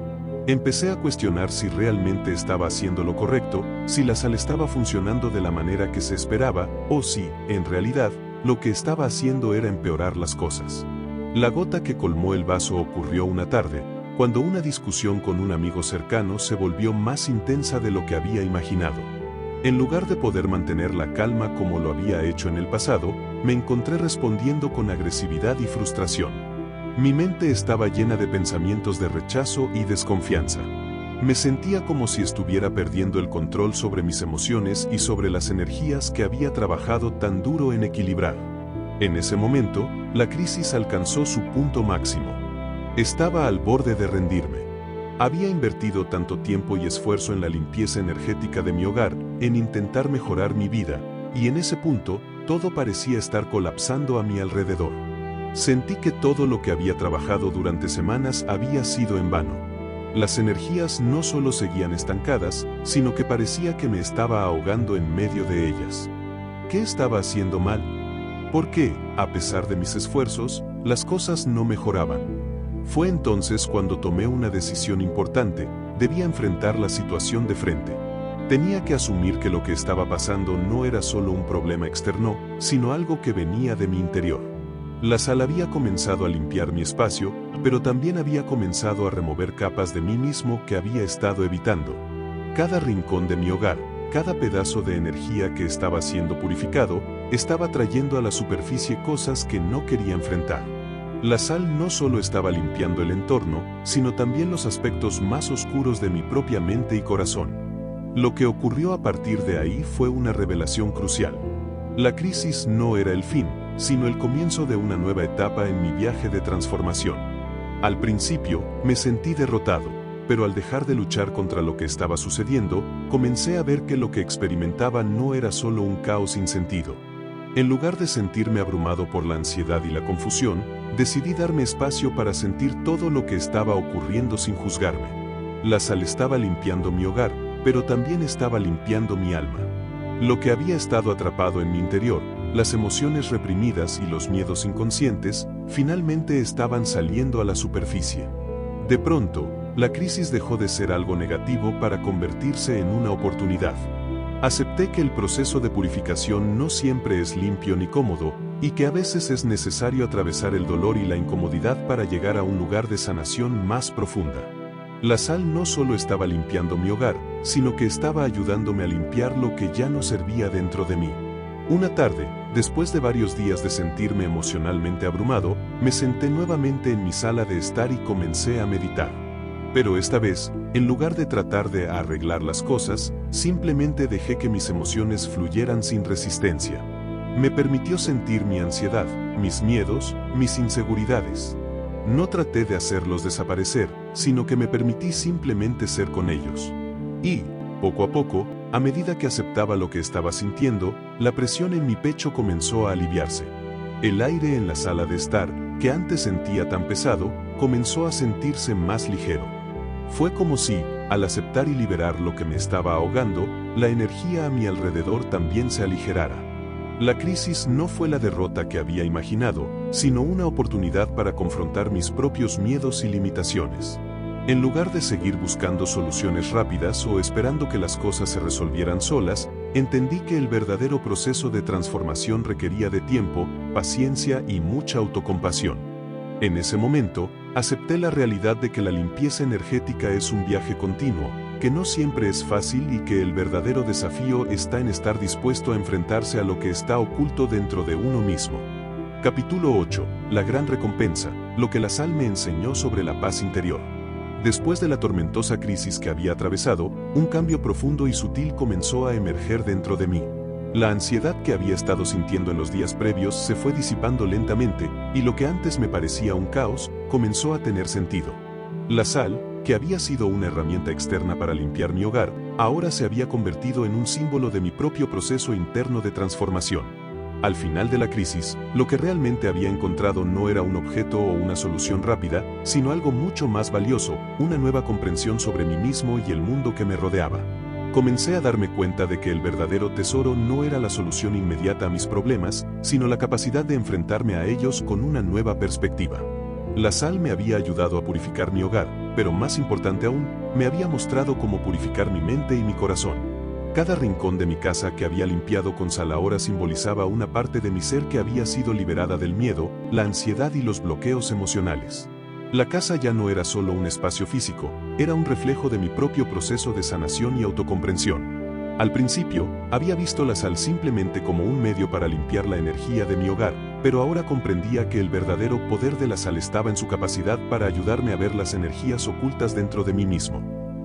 Empecé a cuestionar si realmente estaba haciendo lo correcto, si la sal estaba funcionando de la manera que se esperaba, o si, en realidad, lo que estaba haciendo era empeorar las cosas. La gota que colmó el vaso ocurrió una tarde, cuando una discusión con un amigo cercano se volvió más intensa de lo que había imaginado. En lugar de poder mantener la calma como lo había hecho en el pasado, me encontré respondiendo con agresividad y frustración. Mi mente estaba llena de pensamientos de rechazo y desconfianza. Me sentía como si estuviera perdiendo el control sobre mis emociones y sobre las energías que había trabajado tan duro en equilibrar. En ese momento, la crisis alcanzó su punto máximo. Estaba al borde de rendirme. Había invertido tanto tiempo y esfuerzo en la limpieza energética de mi hogar, en intentar mejorar mi vida, y en ese punto, todo parecía estar colapsando a mi alrededor. Sentí que todo lo que había trabajado durante semanas había sido en vano. Las energías no solo seguían estancadas, sino que parecía que me estaba ahogando en medio de ellas. ¿Qué estaba haciendo mal? ¿Por qué, a pesar de mis esfuerzos, las cosas no mejoraban? Fue entonces cuando tomé una decisión importante. Debía enfrentar la situación de frente. Tenía que asumir que lo que estaba pasando no era solo un problema externo, sino algo que venía de mi interior. La sal había comenzado a limpiar mi espacio, pero también había comenzado a remover capas de mí mismo que había estado evitando. Cada rincón de mi hogar, cada pedazo de energía que estaba siendo purificado, estaba trayendo a la superficie cosas que no quería enfrentar. La sal no solo estaba limpiando el entorno, sino también los aspectos más oscuros de mi propia mente y corazón. Lo que ocurrió a partir de ahí fue una revelación crucial. La crisis no era el fin, sino el comienzo de una nueva etapa en mi viaje de transformación. Al principio, me sentí derrotado, pero al dejar de luchar contra lo que estaba sucediendo, comencé a ver que lo que experimentaba no era solo un caos sin sentido. En lugar de sentirme abrumado por la ansiedad y la confusión, decidí darme espacio para sentir todo lo que estaba ocurriendo sin juzgarme. La sal estaba limpiando mi hogar, pero también estaba limpiando mi alma. Lo que había estado atrapado en mi interior, las emociones reprimidas y los miedos inconscientes, finalmente estaban saliendo a la superficie. De pronto, la crisis dejó de ser algo negativo para convertirse en una oportunidad. Acepté que el proceso de purificación no siempre es limpio ni cómodo, y que a veces es necesario atravesar el dolor y la incomodidad para llegar a un lugar de sanación más profunda. La sal no solo estaba limpiando mi hogar, sino que estaba ayudándome a limpiar lo que ya no servía dentro de mí. Una tarde, después de varios días de sentirme emocionalmente abrumado, me senté nuevamente en mi sala de estar y comencé a meditar. Pero esta vez, en lugar de tratar de arreglar las cosas, simplemente dejé que mis emociones fluyeran sin resistencia. Me permitió sentir mi ansiedad, mis miedos, mis inseguridades. No traté de hacerlos desaparecer, sino que me permití simplemente ser con ellos. Y, poco a poco, a medida que aceptaba lo que estaba sintiendo, la presión en mi pecho comenzó a aliviarse. El aire en la sala de estar, que antes sentía tan pesado, comenzó a sentirse más ligero. Fue como si, al aceptar y liberar lo que me estaba ahogando, la energía a mi alrededor también se aligerara. La crisis no fue la derrota que había imaginado, sino una oportunidad para confrontar mis propios miedos y limitaciones. En lugar de seguir buscando soluciones rápidas o esperando que las cosas se resolvieran solas, entendí que el verdadero proceso de transformación requería de tiempo, paciencia y mucha autocompasión. En ese momento, acepté la realidad de que la limpieza energética es un viaje continuo, que no siempre es fácil y que el verdadero desafío está en estar dispuesto a enfrentarse a lo que está oculto dentro de uno mismo. Capítulo 8. La gran recompensa, lo que la sal me enseñó sobre la paz interior. Después de la tormentosa crisis que había atravesado, un cambio profundo y sutil comenzó a emerger dentro de mí. La ansiedad que había estado sintiendo en los días previos se fue disipando lentamente, y lo que antes me parecía un caos, comenzó a tener sentido. La sal, que había sido una herramienta externa para limpiar mi hogar, ahora se había convertido en un símbolo de mi propio proceso interno de transformación. Al final de la crisis, lo que realmente había encontrado no era un objeto o una solución rápida, sino algo mucho más valioso, una nueva comprensión sobre mí mismo y el mundo que me rodeaba. Comencé a darme cuenta de que el verdadero tesoro no era la solución inmediata a mis problemas, sino la capacidad de enfrentarme a ellos con una nueva perspectiva. La sal me había ayudado a purificar mi hogar, pero más importante aún, me había mostrado cómo purificar mi mente y mi corazón. Cada rincón de mi casa que había limpiado con sal ahora simbolizaba una parte de mi ser que había sido liberada del miedo, la ansiedad y los bloqueos emocionales. La casa ya no era solo un espacio físico, era un reflejo de mi propio proceso de sanación y autocomprensión. Al principio, había visto la sal simplemente como un medio para limpiar la energía de mi hogar, pero ahora comprendía que el verdadero poder de la sal estaba en su capacidad para ayudarme a ver las energías ocultas dentro de mí mismo.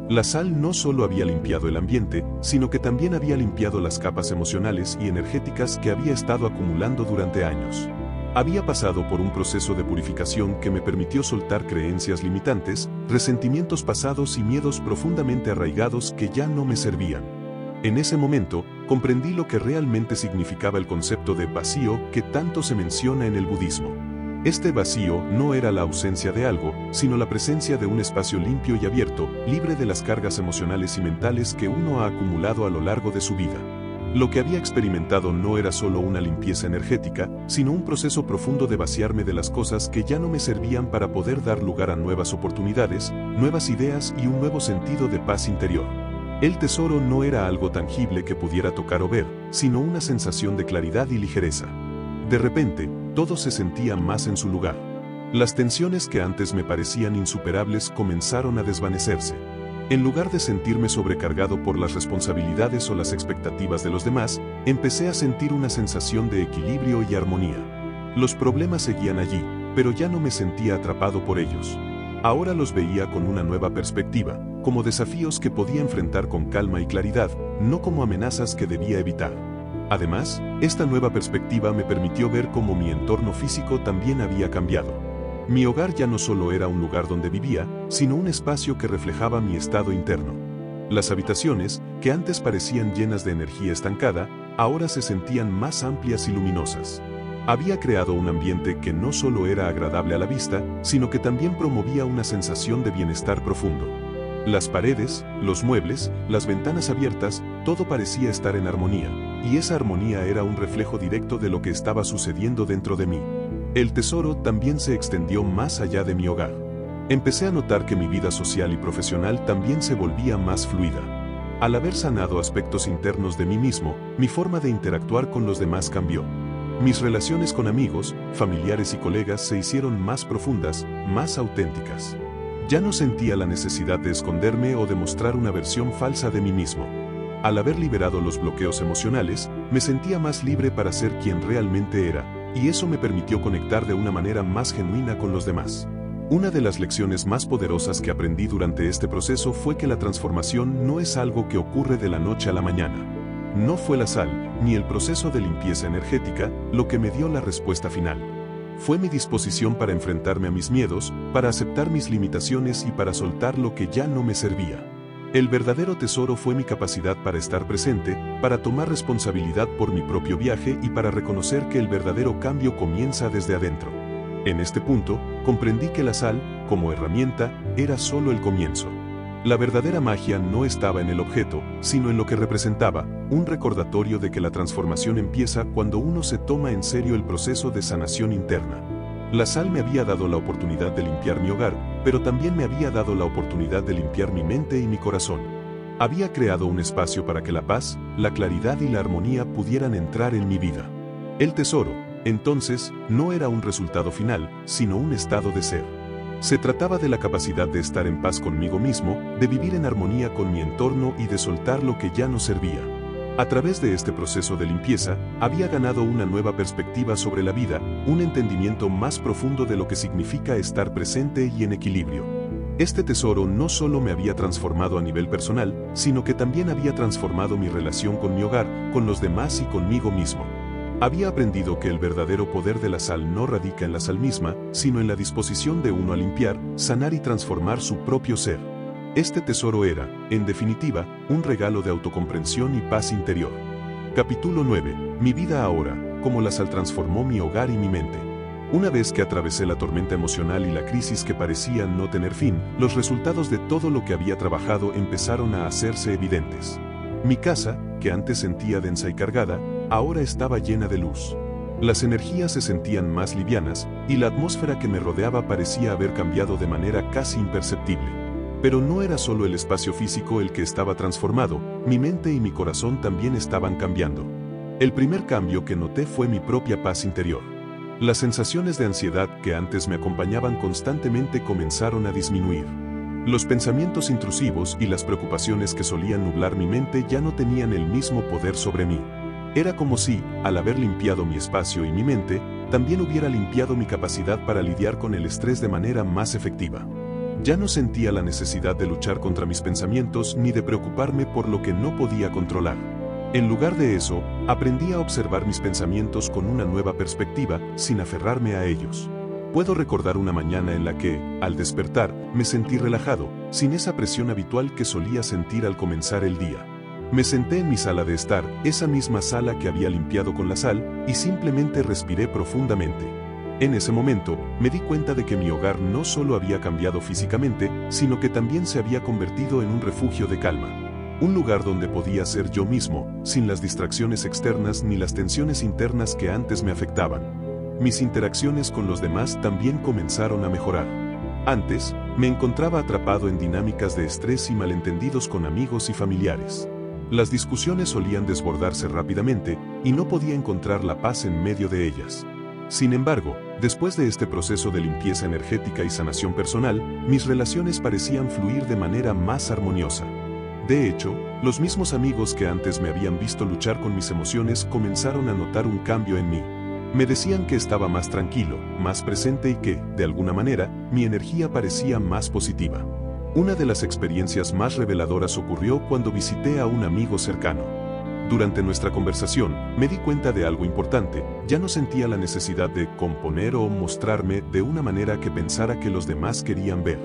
La sal no solo había limpiado el ambiente, sino que también había limpiado las capas emocionales y energéticas que había estado acumulando durante años. Había pasado por un proceso de purificación que me permitió soltar creencias limitantes, resentimientos pasados y miedos profundamente arraigados que ya no me servían. En ese momento, comprendí lo que realmente significaba el concepto de vacío que tanto se menciona en el budismo. Este vacío no era la ausencia de algo, sino la presencia de un espacio limpio y abierto, libre de las cargas emocionales y mentales que uno ha acumulado a lo largo de su vida. Lo que había experimentado no era solo una limpieza energética, sino un proceso profundo de vaciarme de las cosas que ya no me servían para poder dar lugar a nuevas oportunidades, nuevas ideas y un nuevo sentido de paz interior. El tesoro no era algo tangible que pudiera tocar o ver, sino una sensación de claridad y ligereza. De repente, todo se sentía más en su lugar. Las tensiones que antes me parecían insuperables comenzaron a desvanecerse. En lugar de sentirme sobrecargado por las responsabilidades o las expectativas de los demás, empecé a sentir una sensación de equilibrio y armonía. Los problemas seguían allí, pero ya no me sentía atrapado por ellos. Ahora los veía con una nueva perspectiva, como desafíos que podía enfrentar con calma y claridad, no como amenazas que debía evitar. Además, esta nueva perspectiva me permitió ver cómo mi entorno físico también había cambiado. Mi hogar ya no solo era un lugar donde vivía, sino un espacio que reflejaba mi estado interno. Las habitaciones, que antes parecían llenas de energía estancada, ahora se sentían más amplias y luminosas. Había creado un ambiente que no solo era agradable a la vista, sino que también promovía una sensación de bienestar profundo. Las paredes, los muebles, las ventanas abiertas, todo parecía estar en armonía, y esa armonía era un reflejo directo de lo que estaba sucediendo dentro de mí. El tesoro también se extendió más allá de mi hogar. Empecé a notar que mi vida social y profesional también se volvía más fluida. Al haber sanado aspectos internos de mí mismo, mi forma de interactuar con los demás cambió. Mis relaciones con amigos, familiares y colegas se hicieron más profundas, más auténticas. Ya no sentía la necesidad de esconderme o de mostrar una versión falsa de mí mismo. Al haber liberado los bloqueos emocionales, me sentía más libre para ser quien realmente era, y eso me permitió conectar de una manera más genuina con los demás. Una de las lecciones más poderosas que aprendí durante este proceso fue que la transformación no es algo que ocurre de la noche a la mañana. No fue la sal, ni el proceso de limpieza energética, lo que me dio la respuesta final. Fue mi disposición para enfrentarme a mis miedos, para aceptar mis limitaciones y para soltar lo que ya no me servía. El verdadero tesoro fue mi capacidad para estar presente, para tomar responsabilidad por mi propio viaje y para reconocer que el verdadero cambio comienza desde adentro. En este punto, comprendí que la sal, como herramienta, era solo el comienzo. La verdadera magia no estaba en el objeto, sino en lo que representaba, un recordatorio de que la transformación empieza cuando uno se toma en serio el proceso de sanación interna. La sal me había dado la oportunidad de limpiar mi hogar, pero también me había dado la oportunidad de limpiar mi mente y mi corazón. Había creado un espacio para que la paz, la claridad y la armonía pudieran entrar en mi vida. El tesoro, entonces, no era un resultado final, sino un estado de ser. Se trataba de la capacidad de estar en paz conmigo mismo, de vivir en armonía con mi entorno y de soltar lo que ya no servía. A través de este proceso de limpieza, había ganado una nueva perspectiva sobre la vida, un entendimiento más profundo de lo que significa estar presente y en equilibrio. Este tesoro no solo me había transformado a nivel personal, sino que también había transformado mi relación con mi hogar, con los demás y conmigo mismo. Había aprendido que el verdadero poder de la sal no radica en la sal misma, sino en la disposición de uno a limpiar, sanar y transformar su propio ser. Este tesoro era, en definitiva, un regalo de autocomprensión y paz interior. Capítulo 9. Mi vida ahora, cómo la sal transformó mi hogar y mi mente. Una vez que atravesé la tormenta emocional y la crisis que parecían no tener fin, los resultados de todo lo que había trabajado empezaron a hacerse evidentes. Mi casa, que antes sentía densa y cargada, ahora estaba llena de luz. Las energías se sentían más livianas, y la atmósfera que me rodeaba parecía haber cambiado de manera casi imperceptible. Pero no era solo el espacio físico el que estaba transformado, mi mente y mi corazón también estaban cambiando. El primer cambio que noté fue mi propia paz interior. Las sensaciones de ansiedad que antes me acompañaban constantemente comenzaron a disminuir. Los pensamientos intrusivos y las preocupaciones que solían nublar mi mente ya no tenían el mismo poder sobre mí. Era como si, al haber limpiado mi espacio y mi mente, también hubiera limpiado mi capacidad para lidiar con el estrés de manera más efectiva. Ya no sentía la necesidad de luchar contra mis pensamientos ni de preocuparme por lo que no podía controlar. En lugar de eso, aprendí a observar mis pensamientos con una nueva perspectiva, sin aferrarme a ellos. Puedo recordar una mañana en la que, al despertar, me sentí relajado, sin esa presión habitual que solía sentir al comenzar el día. Me senté en mi sala de estar, esa misma sala que había limpiado con la sal, y simplemente respiré profundamente. En ese momento, me di cuenta de que mi hogar no solo había cambiado físicamente, sino que también se había convertido en un refugio de calma. Un lugar donde podía ser yo mismo, sin las distracciones externas ni las tensiones internas que antes me afectaban. Mis interacciones con los demás también comenzaron a mejorar. Antes, me encontraba atrapado en dinámicas de estrés y malentendidos con amigos y familiares. Las discusiones solían desbordarse rápidamente, y no podía encontrar la paz en medio de ellas. Sin embargo, después de este proceso de limpieza energética y sanación personal, mis relaciones parecían fluir de manera más armoniosa. De hecho, los mismos amigos que antes me habían visto luchar con mis emociones comenzaron a notar un cambio en mí. Me decían que estaba más tranquilo, más presente y que, de alguna manera, mi energía parecía más positiva. Una de las experiencias más reveladoras ocurrió cuando visité a un amigo cercano. Durante nuestra conversación, me di cuenta de algo importante. Ya no sentía la necesidad de componer o mostrarme de una manera que pensara que los demás querían ver.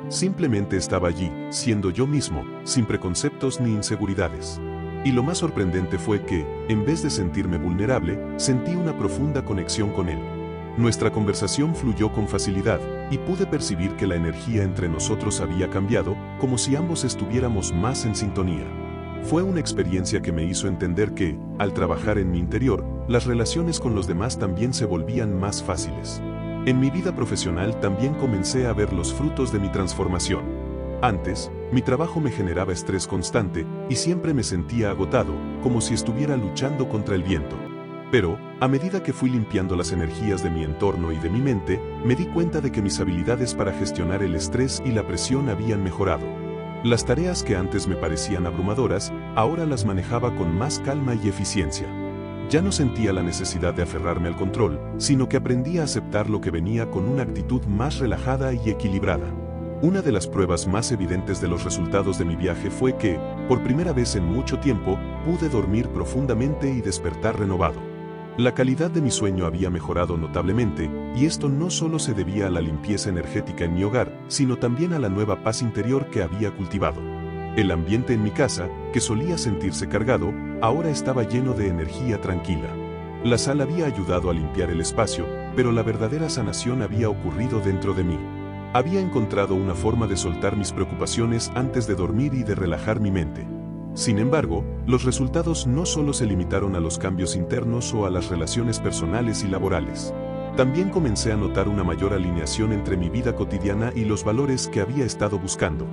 Simplemente estaba allí, siendo yo mismo, sin preconceptos ni inseguridades. Y lo más sorprendente fue que, en vez de sentirme vulnerable, sentí una profunda conexión con él. Nuestra conversación fluyó con facilidad, y pude percibir que la energía entre nosotros había cambiado, como si ambos estuviéramos más en sintonía. Fue una experiencia que me hizo entender que, al trabajar en mi interior, las relaciones con los demás también se volvían más fáciles. En mi vida profesional también comencé a ver los frutos de mi transformación. Antes, mi trabajo me generaba estrés constante, y siempre me sentía agotado, como si estuviera luchando contra el viento. Pero, a medida que fui limpiando las energías de mi entorno y de mi mente, me di cuenta de que mis habilidades para gestionar el estrés y la presión habían mejorado. Las tareas que antes me parecían abrumadoras, ahora las manejaba con más calma y eficiencia. Ya no sentía la necesidad de aferrarme al control, sino que aprendí a aceptar lo que venía con una actitud más relajada y equilibrada. Una de las pruebas más evidentes de los resultados de mi viaje fue que, por primera vez en mucho tiempo, pude dormir profundamente y despertar renovado. La calidad de mi sueño había mejorado notablemente, y esto no solo se debía a la limpieza energética en mi hogar, sino también a la nueva paz interior que había cultivado. El ambiente en mi casa, que solía sentirse cargado, ahora estaba lleno de energía tranquila. La sal había ayudado a limpiar el espacio, pero la verdadera sanación había ocurrido dentro de mí. Había encontrado una forma de soltar mis preocupaciones antes de dormir y de relajar mi mente. Sin embargo, los resultados no solo se limitaron a los cambios internos o a las relaciones personales y laborales. También comencé a notar una mayor alineación entre mi vida cotidiana y los valores que había estado buscando.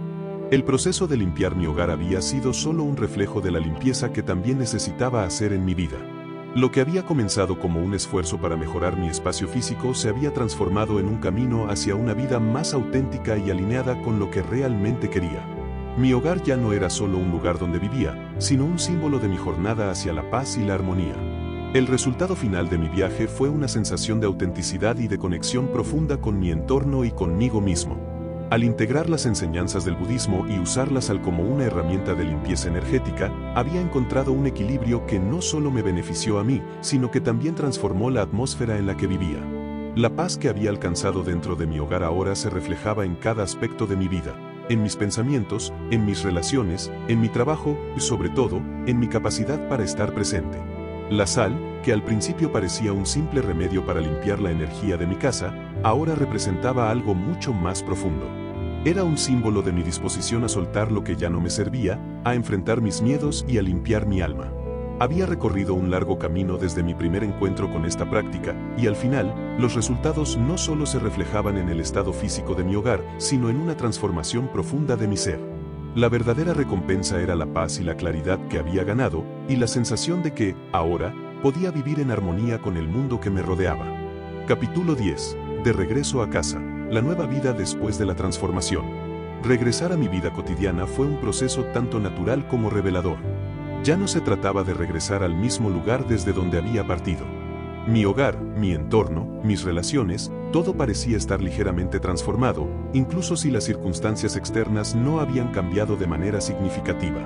El proceso de limpiar mi hogar había sido solo un reflejo de la limpieza que también necesitaba hacer en mi vida. Lo que había comenzado como un esfuerzo para mejorar mi espacio físico se había transformado en un camino hacia una vida más auténtica y alineada con lo que realmente quería. Mi hogar ya no era solo un lugar donde vivía, sino un símbolo de mi jornada hacia la paz y la armonía. El resultado final de mi viaje fue una sensación de autenticidad y de conexión profunda con mi entorno y conmigo mismo. Al integrar las enseñanzas del budismo y usarlas como una herramienta de limpieza energética, había encontrado un equilibrio que no solo me benefició a mí, sino que también transformó la atmósfera en la que vivía. La paz que había alcanzado dentro de mi hogar ahora se reflejaba en cada aspecto de mi vida. En mis pensamientos, en mis relaciones, en mi trabajo y sobre todo, en mi capacidad para estar presente. La sal, que al principio parecía un simple remedio para limpiar la energía de mi casa, ahora representaba algo mucho más profundo. Era un símbolo de mi disposición a soltar lo que ya no me servía, a enfrentar mis miedos y a limpiar mi alma. Había recorrido un largo camino desde mi primer encuentro con esta práctica, y al final, los resultados no solo se reflejaban en el estado físico de mi hogar, sino en una transformación profunda de mi ser. La verdadera recompensa era la paz y la claridad que había ganado, y la sensación de que, ahora, podía vivir en armonía con el mundo que me rodeaba. Capítulo 10. De regreso a casa. La nueva vida después de la transformación. Regresar a mi vida cotidiana fue un proceso tanto natural como revelador. Ya no se trataba de regresar al mismo lugar desde donde había partido. Mi hogar, mi entorno, mis relaciones, todo parecía estar ligeramente transformado, incluso si las circunstancias externas no habían cambiado de manera significativa.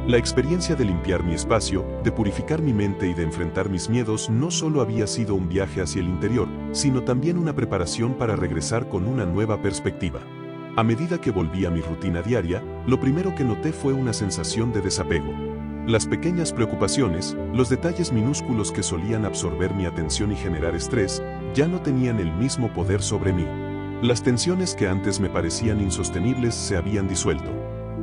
La experiencia de limpiar mi espacio, de purificar mi mente y de enfrentar mis miedos no solo había sido un viaje hacia el interior, sino también una preparación para regresar con una nueva perspectiva. A medida que volví a mi rutina diaria, lo primero que noté fue una sensación de desapego. Las pequeñas preocupaciones, los detalles minúsculos que solían absorber mi atención y generar estrés, ya no tenían el mismo poder sobre mí. Las tensiones que antes me parecían insostenibles se habían disuelto.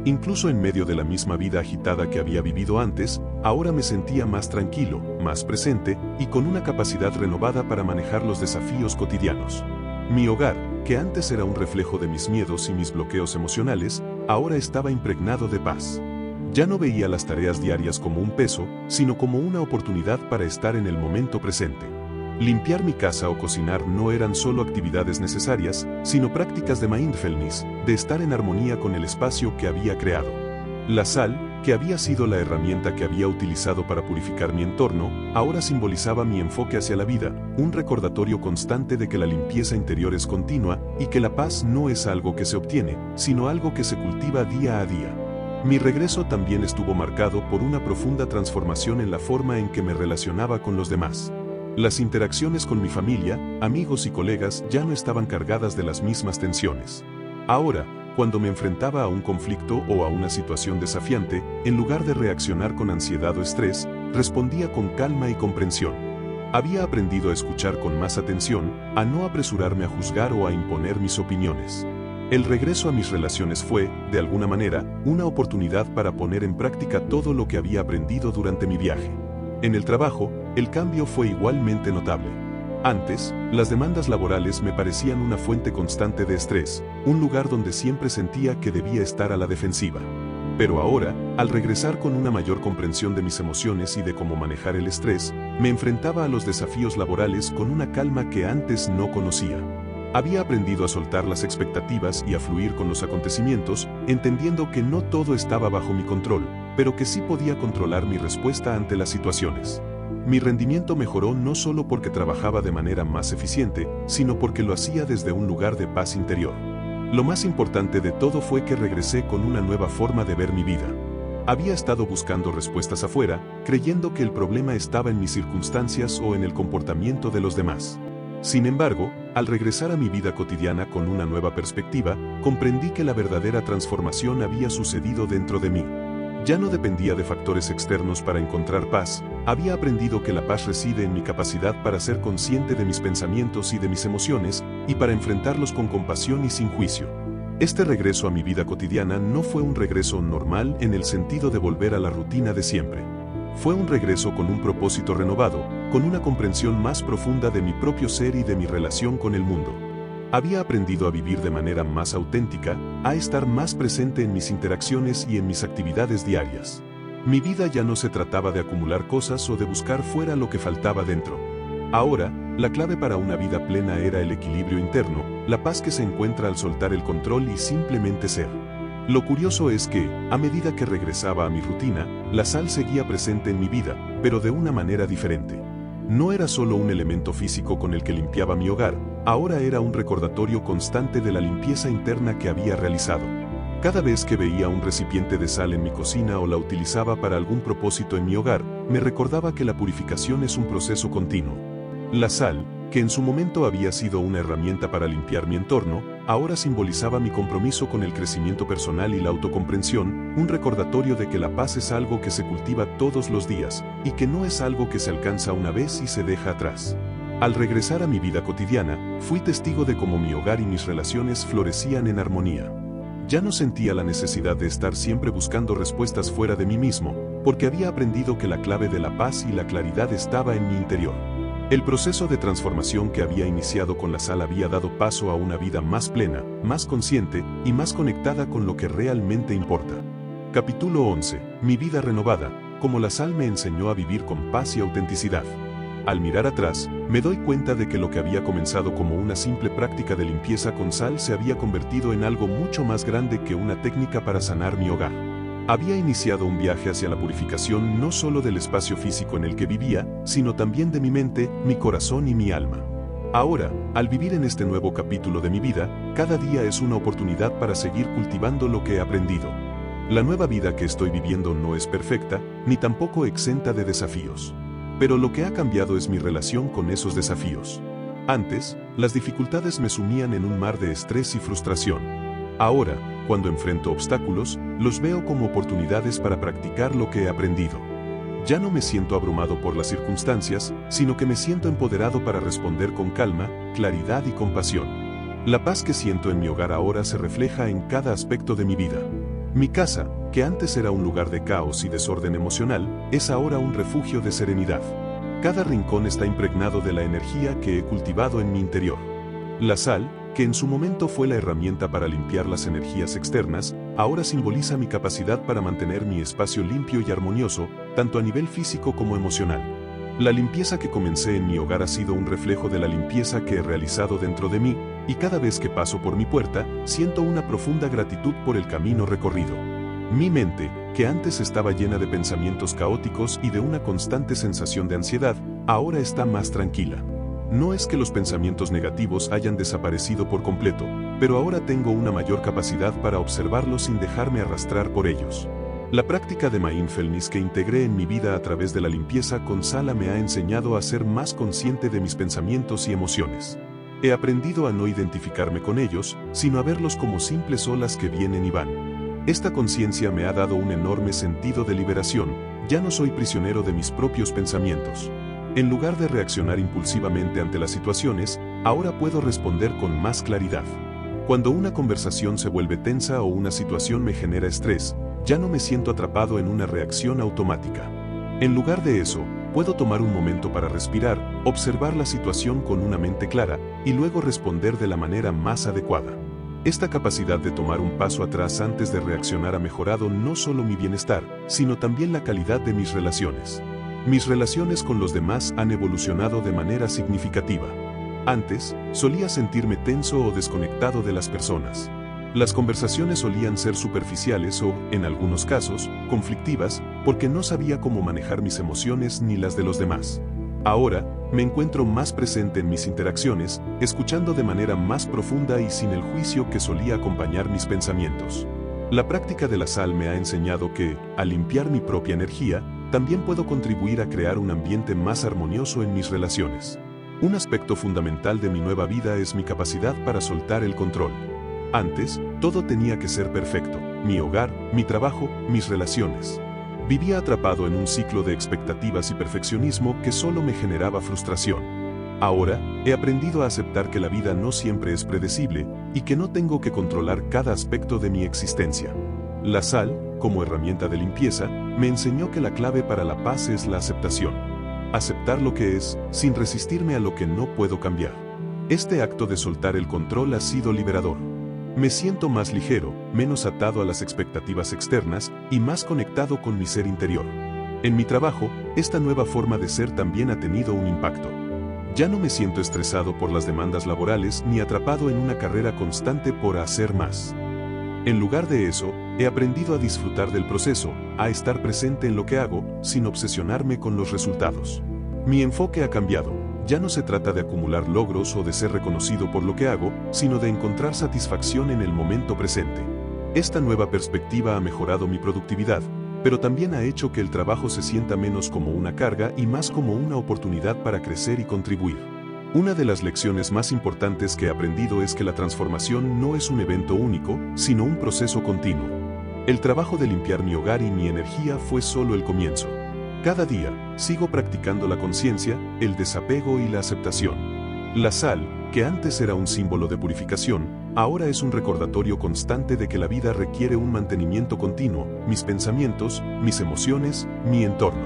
Incluso en medio de la misma vida agitada que había vivido antes, ahora me sentía más tranquilo, más presente y con una capacidad renovada para manejar los desafíos cotidianos. Mi hogar, que antes era un reflejo de mis miedos y mis bloqueos emocionales, ahora estaba impregnado de paz. Ya no veía las tareas diarias como un peso, sino como una oportunidad para estar en el momento presente. Limpiar mi casa o cocinar no eran solo actividades necesarias, sino prácticas de mindfulness, de estar en armonía con el espacio que había creado. La sal, que había sido la herramienta que había utilizado para purificar mi entorno, ahora simbolizaba mi enfoque hacia la vida, un recordatorio constante de que la limpieza interior es continua y que la paz no es algo que se obtiene, sino algo que se cultiva día a día. Mi regreso también estuvo marcado por una profunda transformación en la forma en que me relacionaba con los demás. Las interacciones con mi familia, amigos y colegas ya no estaban cargadas de las mismas tensiones. Ahora, cuando me enfrentaba a un conflicto o a una situación desafiante, en lugar de reaccionar con ansiedad o estrés, respondía con calma y comprensión. Había aprendido a escuchar con más atención, a no apresurarme a juzgar o a imponer mis opiniones. El regreso a mis relaciones fue, de alguna manera, una oportunidad para poner en práctica todo lo que había aprendido durante mi viaje. En el trabajo, el cambio fue igualmente notable. Antes, las demandas laborales me parecían una fuente constante de estrés, un lugar donde siempre sentía que debía estar a la defensiva. Pero ahora, al regresar con una mayor comprensión de mis emociones y de cómo manejar el estrés, me enfrentaba a los desafíos laborales con una calma que antes no conocía. Había aprendido a soltar las expectativas y a fluir con los acontecimientos, entendiendo que no todo estaba bajo mi control, pero que sí podía controlar mi respuesta ante las situaciones. Mi rendimiento mejoró no solo porque trabajaba de manera más eficiente, sino porque lo hacía desde un lugar de paz interior. Lo más importante de todo fue que regresé con una nueva forma de ver mi vida. Había estado buscando respuestas afuera, creyendo que el problema estaba en mis circunstancias o en el comportamiento de los demás. Sin embargo, al regresar a mi vida cotidiana con una nueva perspectiva, comprendí que la verdadera transformación había sucedido dentro de mí. Ya no dependía de factores externos para encontrar paz, había aprendido que la paz reside en mi capacidad para ser consciente de mis pensamientos y de mis emociones, y para enfrentarlos con compasión y sin juicio. Este regreso a mi vida cotidiana no fue un regreso normal en el sentido de volver a la rutina de siempre. Fue un regreso con un propósito renovado, con una comprensión más profunda de mi propio ser y de mi relación con el mundo. Había aprendido a vivir de manera más auténtica, a estar más presente en mis interacciones y en mis actividades diarias. Mi vida ya no se trataba de acumular cosas o de buscar fuera lo que faltaba dentro. Ahora, la clave para una vida plena era el equilibrio interno, la paz que se encuentra al soltar el control y simplemente ser. Lo curioso es que, a medida que regresaba a mi rutina, la sal seguía presente en mi vida, pero de una manera diferente. No era solo un elemento físico con el que limpiaba mi hogar, ahora era un recordatorio constante de la limpieza interna que había realizado. Cada vez que veía un recipiente de sal en mi cocina o la utilizaba para algún propósito en mi hogar, me recordaba que la purificación es un proceso continuo. La sal, que en su momento había sido una herramienta para limpiar mi entorno, ahora simbolizaba mi compromiso con el crecimiento personal y la autocomprensión, un recordatorio de que la paz es algo que se cultiva todos los días, y que no es algo que se alcanza una vez y se deja atrás. Al regresar a mi vida cotidiana, fui testigo de cómo mi hogar y mis relaciones florecían en armonía. Ya no sentía la necesidad de estar siempre buscando respuestas fuera de mí mismo, porque había aprendido que la clave de la paz y la claridad estaba en mi interior. El proceso de transformación que había iniciado con la sal había dado paso a una vida más plena, más consciente y más conectada con lo que realmente importa. Capítulo 11. Mi vida renovada, como la sal me enseñó a vivir con paz y autenticidad. Al mirar atrás, me doy cuenta de que lo que había comenzado como una simple práctica de limpieza con sal se había convertido en algo mucho más grande que una técnica para sanar mi hogar. Había iniciado un viaje hacia la purificación no solo del espacio físico en el que vivía, sino también de mi mente, mi corazón y mi alma. Ahora, al vivir en este nuevo capítulo de mi vida, cada día es una oportunidad para seguir cultivando lo que he aprendido. La nueva vida que estoy viviendo no es perfecta, ni tampoco exenta de desafíos. Pero lo que ha cambiado es mi relación con esos desafíos. Antes, las dificultades me sumían en un mar de estrés y frustración. Ahora, cuando enfrento obstáculos, los veo como oportunidades para practicar lo que he aprendido. Ya no me siento abrumado por las circunstancias, sino que me siento empoderado para responder con calma, claridad y compasión. La paz que siento en mi hogar ahora se refleja en cada aspecto de mi vida. Mi casa, que antes era un lugar de caos y desorden emocional, es ahora un refugio de serenidad. Cada rincón está impregnado de la energía que he cultivado en mi interior. La sal, que en su momento fue la herramienta para limpiar las energías externas, ahora simboliza mi capacidad para mantener mi espacio limpio y armonioso, tanto a nivel físico como emocional. La limpieza que comencé en mi hogar ha sido un reflejo de la limpieza que he realizado dentro de mí, y cada vez que paso por mi puerta, siento una profunda gratitud por el camino recorrido. Mi mente, que antes estaba llena de pensamientos caóticos y de una constante sensación de ansiedad, ahora está más tranquila. No es que los pensamientos negativos hayan desaparecido por completo, pero ahora tengo una mayor capacidad para observarlos sin dejarme arrastrar por ellos. La práctica de mindfulness que integré en mi vida a través de la limpieza con sal me ha enseñado a ser más consciente de mis pensamientos y emociones. He aprendido a no identificarme con ellos, sino a verlos como simples olas que vienen y van. Esta conciencia me ha dado un enorme sentido de liberación, ya no soy prisionero de mis propios pensamientos. En lugar de reaccionar impulsivamente ante las situaciones, ahora puedo responder con más claridad. Cuando una conversación se vuelve tensa o una situación me genera estrés, ya no me siento atrapado en una reacción automática. En lugar de eso, puedo tomar un momento para respirar, observar la situación con una mente clara, y luego responder de la manera más adecuada. Esta capacidad de tomar un paso atrás antes de reaccionar ha mejorado no solo mi bienestar, sino también la calidad de mis relaciones. Mis relaciones con los demás han evolucionado de manera significativa. Antes, solía sentirme tenso o desconectado de las personas. Las conversaciones solían ser superficiales o, en algunos casos, conflictivas, porque no sabía cómo manejar mis emociones ni las de los demás. Ahora, me encuentro más presente en mis interacciones, escuchando de manera más profunda y sin el juicio que solía acompañar mis pensamientos. La práctica de la sal me ha enseñado que, al limpiar mi propia energía, también puedo contribuir a crear un ambiente más armonioso en mis relaciones. Un aspecto fundamental de mi nueva vida es mi capacidad para soltar el control. Antes, todo tenía que ser perfecto: mi hogar, mi trabajo, mis relaciones. Vivía atrapado en un ciclo de expectativas y perfeccionismo que solo me generaba frustración. Ahora, he aprendido a aceptar que la vida no siempre es predecible y que no tengo que controlar cada aspecto de mi existencia. La sal, como herramienta de limpieza, me enseñó que la clave para la paz es la aceptación. Aceptar lo que es, sin resistirme a lo que no puedo cambiar. Este acto de soltar el control ha sido liberador. Me siento más ligero, menos atado a las expectativas externas y más conectado con mi ser interior. En mi trabajo, esta nueva forma de ser también ha tenido un impacto. Ya no me siento estresado por las demandas laborales ni atrapado en una carrera constante por hacer más. En lugar de eso, he aprendido a disfrutar del proceso, a estar presente en lo que hago, sin obsesionarme con los resultados. Mi enfoque ha cambiado. Ya no se trata de acumular logros o de ser reconocido por lo que hago, sino de encontrar satisfacción en el momento presente. Esta nueva perspectiva ha mejorado mi productividad, pero también ha hecho que el trabajo se sienta menos como una carga y más como una oportunidad para crecer y contribuir. Una de las lecciones más importantes que he aprendido es que la transformación no es un evento único, sino un proceso continuo. El trabajo de limpiar mi hogar y mi energía fue solo el comienzo. Cada día, sigo practicando la conciencia, el desapego y la aceptación. La sal, que antes era un símbolo de purificación, ahora es un recordatorio constante de que la vida requiere un mantenimiento continuo, mis pensamientos, mis emociones, mi entorno.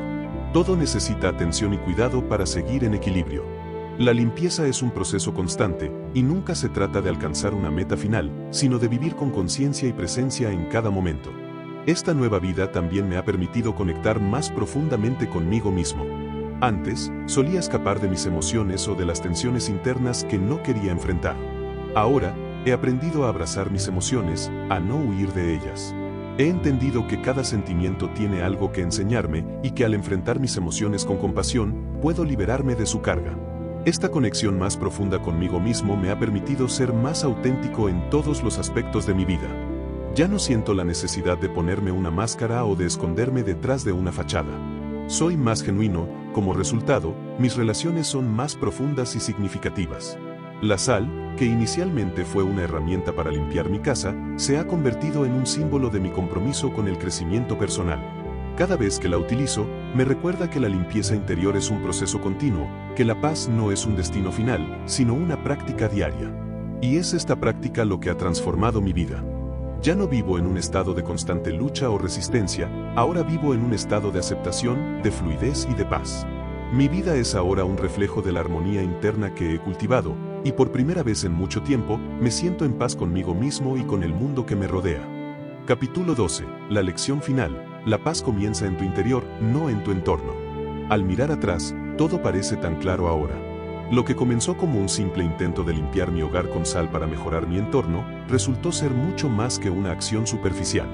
Todo necesita atención y cuidado para seguir en equilibrio. La limpieza es un proceso constante, y nunca se trata de alcanzar una meta final, sino de vivir con conciencia y presencia en cada momento. Esta nueva vida también me ha permitido conectar más profundamente conmigo mismo. Antes, solía escapar de mis emociones o de las tensiones internas que no quería enfrentar. Ahora, he aprendido a abrazar mis emociones, a no huir de ellas. He entendido que cada sentimiento tiene algo que enseñarme y que al enfrentar mis emociones con compasión, puedo liberarme de su carga. Esta conexión más profunda conmigo mismo me ha permitido ser más auténtico en todos los aspectos de mi vida. Ya no siento la necesidad de ponerme una máscara o de esconderme detrás de una fachada. Soy más genuino, como resultado, mis relaciones son más profundas y significativas. La sal, que inicialmente fue una herramienta para limpiar mi casa, se ha convertido en un símbolo de mi compromiso con el crecimiento personal. Cada vez que la utilizo, me recuerda que la limpieza interior es un proceso continuo, que la paz no es un destino final, sino una práctica diaria. Y es esta práctica lo que ha transformado mi vida. Ya no vivo en un estado de constante lucha o resistencia, ahora vivo en un estado de aceptación, de fluidez y de paz. Mi vida es ahora un reflejo de la armonía interna que he cultivado, y por primera vez en mucho tiempo, me siento en paz conmigo mismo y con el mundo que me rodea. Capítulo 12. La lección final. La paz comienza en tu interior, no en tu entorno. Al mirar atrás, todo parece tan claro ahora. Lo que comenzó como un simple intento de limpiar mi hogar con sal para mejorar mi entorno, resultó ser mucho más que una acción superficial.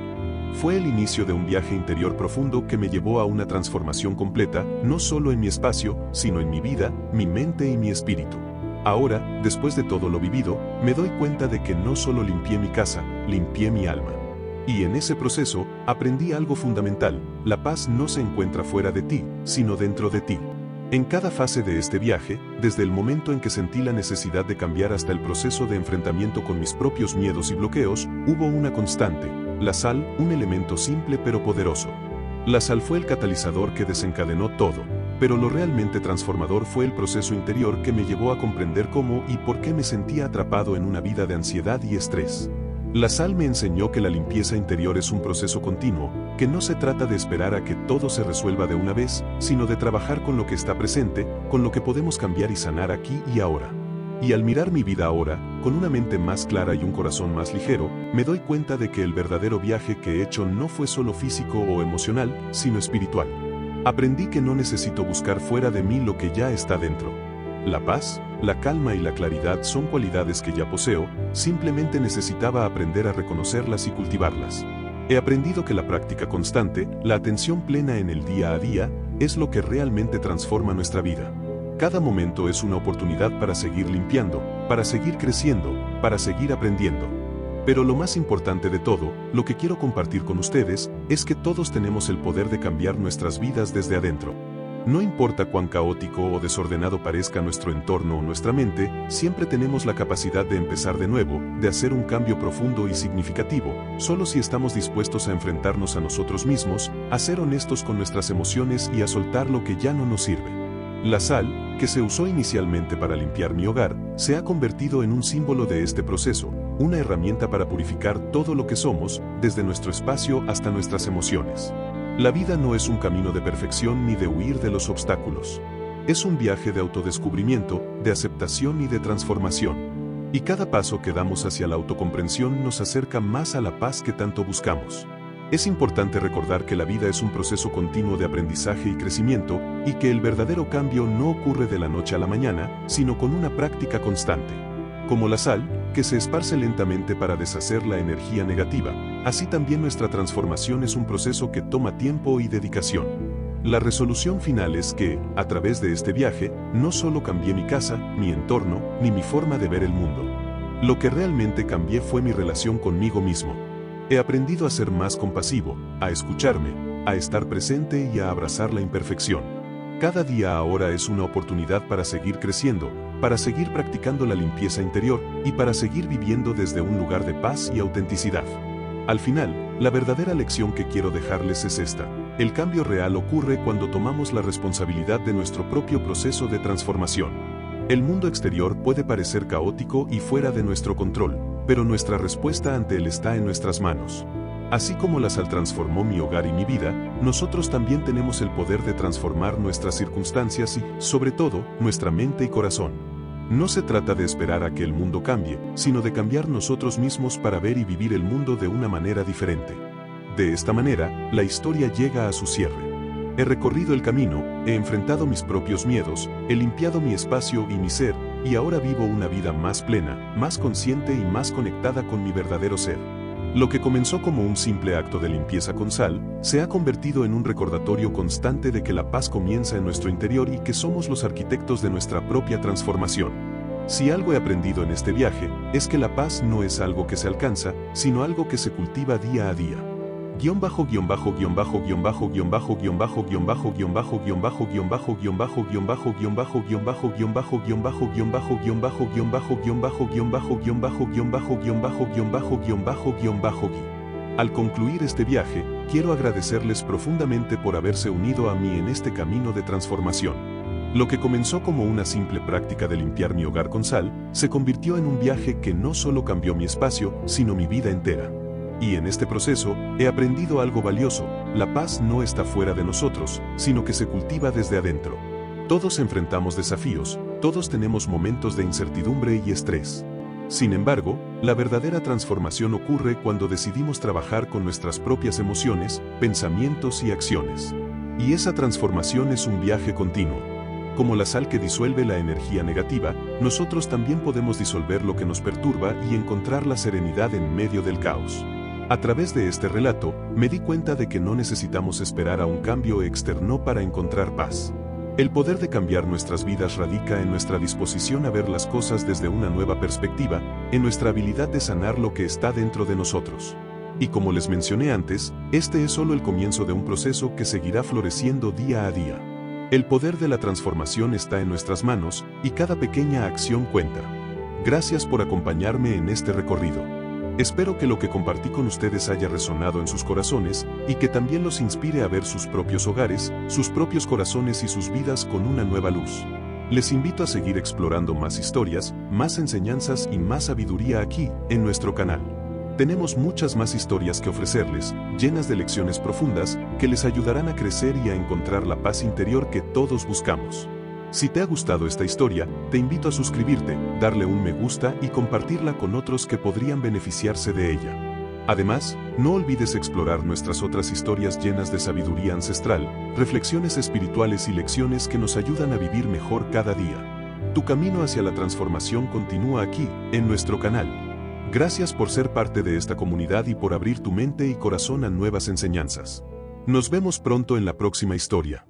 Fue el inicio de un viaje interior profundo que me llevó a una transformación completa, no solo en mi espacio, sino en mi vida, mi mente y mi espíritu. Ahora, después de todo lo vivido, me doy cuenta de que no solo limpié mi casa, limpié mi alma. Y en ese proceso, aprendí algo fundamental: la paz no se encuentra fuera de ti, sino dentro de ti. En cada fase de este viaje, desde el momento en que sentí la necesidad de cambiar hasta el proceso de enfrentamiento con mis propios miedos y bloqueos, hubo una constante: la sal, un elemento simple pero poderoso. La sal fue el catalizador que desencadenó todo, pero lo realmente transformador fue el proceso interior que me llevó a comprender cómo y por qué me sentía atrapado en una vida de ansiedad y estrés. La sal me enseñó que la limpieza interior es un proceso continuo, que no se trata de esperar a que todo se resuelva de una vez, sino de trabajar con lo que está presente, con lo que podemos cambiar y sanar aquí y ahora. Y al mirar mi vida ahora, con una mente más clara y un corazón más ligero, me doy cuenta de que el verdadero viaje que he hecho no fue solo físico o emocional, sino espiritual. Aprendí que no necesito buscar fuera de mí lo que ya está dentro. La paz, la calma y la claridad son cualidades que ya poseo, simplemente necesitaba aprender a reconocerlas y cultivarlas. He aprendido que la práctica constante, la atención plena en el día a día, es lo que realmente transforma nuestra vida. Cada momento es una oportunidad para seguir limpiando, para seguir creciendo, para seguir aprendiendo. Pero lo más importante de todo, lo que quiero compartir con ustedes, es que todos tenemos el poder de cambiar nuestras vidas desde adentro. No importa cuán caótico o desordenado parezca nuestro entorno o nuestra mente, siempre tenemos la capacidad de empezar de nuevo, de hacer un cambio profundo y significativo, solo si estamos dispuestos a enfrentarnos a nosotros mismos, a ser honestos con nuestras emociones y a soltar lo que ya no nos sirve. La sal, que se usó inicialmente para limpiar mi hogar, se ha convertido en un símbolo de este proceso, una herramienta para purificar todo lo que somos, desde nuestro espacio hasta nuestras emociones. La vida no es un camino de perfección ni de huir de los obstáculos. Es un viaje de autodescubrimiento, de aceptación y de transformación. Y cada paso que damos hacia la autocomprensión nos acerca más a la paz que tanto buscamos. Es importante recordar que la vida es un proceso continuo de aprendizaje y crecimiento, y que el verdadero cambio no ocurre de la noche a la mañana, sino con una práctica constante. Como la sal, que se esparce lentamente para deshacer la energía negativa, así también nuestra transformación es un proceso que toma tiempo y dedicación. La resolución final es que, a través de este viaje, no solo cambié mi casa, mi entorno, ni mi forma de ver el mundo. Lo que realmente cambié fue mi relación conmigo mismo. He aprendido a ser más compasivo, a escucharme, a estar presente y a abrazar la imperfección. Cada día ahora es una oportunidad para seguir creciendo, para seguir practicando la limpieza interior y para seguir viviendo desde un lugar de paz y autenticidad. Al final, la verdadera lección que quiero dejarles es esta: el cambio real ocurre cuando tomamos la responsabilidad de nuestro propio proceso de transformación. El mundo exterior puede parecer caótico y fuera de nuestro control, pero nuestra respuesta ante él está en nuestras manos. Así como la sal transformó mi hogar y mi vida, nosotros también tenemos el poder de transformar nuestras circunstancias y, sobre todo, nuestra mente y corazón. No se trata de esperar a que el mundo cambie, sino de cambiar nosotros mismos para ver y vivir el mundo de una manera diferente. De esta manera, la historia llega a su cierre. He recorrido el camino, he enfrentado mis propios miedos, he limpiado mi espacio y mi ser, y ahora vivo una vida más plena, más consciente y más conectada con mi verdadero ser. Lo que comenzó como un simple acto de limpieza con sal, se ha convertido en un recordatorio constante de que la paz comienza en nuestro interior y que somos los arquitectos de nuestra propia transformación. Si algo he aprendido en este viaje, es que la paz no es algo que se alcanza, sino algo que se cultiva día a día. Al concluir este viaje, quiero agradecerles profundamente por haberse unido a mí en este camino de transformación. Lo que comenzó como una simple práctica de limpiar mi hogar con sal, se convirtió en un viaje que no solo cambió mi espacio, sino mi vida entera. Y en este proceso, he aprendido algo valioso: la paz no está fuera de nosotros, sino que se cultiva desde adentro. Todos enfrentamos desafíos, todos tenemos momentos de incertidumbre y estrés. Sin embargo, la verdadera transformación ocurre cuando decidimos trabajar con nuestras propias emociones, pensamientos y acciones. Y esa transformación es un viaje continuo. Como la sal que disuelve la energía negativa, nosotros también podemos disolver lo que nos perturba y encontrar la serenidad en medio del caos. A través de este relato, me di cuenta de que no necesitamos esperar a un cambio externo para encontrar paz. El poder de cambiar nuestras vidas radica en nuestra disposición a ver las cosas desde una nueva perspectiva, en nuestra habilidad de sanar lo que está dentro de nosotros. Y como les mencioné antes, este es solo el comienzo de un proceso que seguirá floreciendo día a día. El poder de la transformación está en nuestras manos, y cada pequeña acción cuenta. Gracias por acompañarme en este recorrido. Espero que lo que compartí con ustedes haya resonado en sus corazones, y que también los inspire a ver sus propios hogares, sus propios corazones y sus vidas con una nueva luz. Les invito a seguir explorando más historias, más enseñanzas y más sabiduría aquí, en nuestro canal. Tenemos muchas más historias que ofrecerles, llenas de lecciones profundas, que les ayudarán a crecer y a encontrar la paz interior que todos buscamos. Si te ha gustado esta historia, te invito a suscribirte, darle un me gusta y compartirla con otros que podrían beneficiarse de ella. Además, no olvides explorar nuestras otras historias llenas de sabiduría ancestral, reflexiones espirituales y lecciones que nos ayudan a vivir mejor cada día. Tu camino hacia la transformación continúa aquí, en nuestro canal. Gracias por ser parte de esta comunidad y por abrir tu mente y corazón a nuevas enseñanzas. Nos vemos pronto en la próxima historia.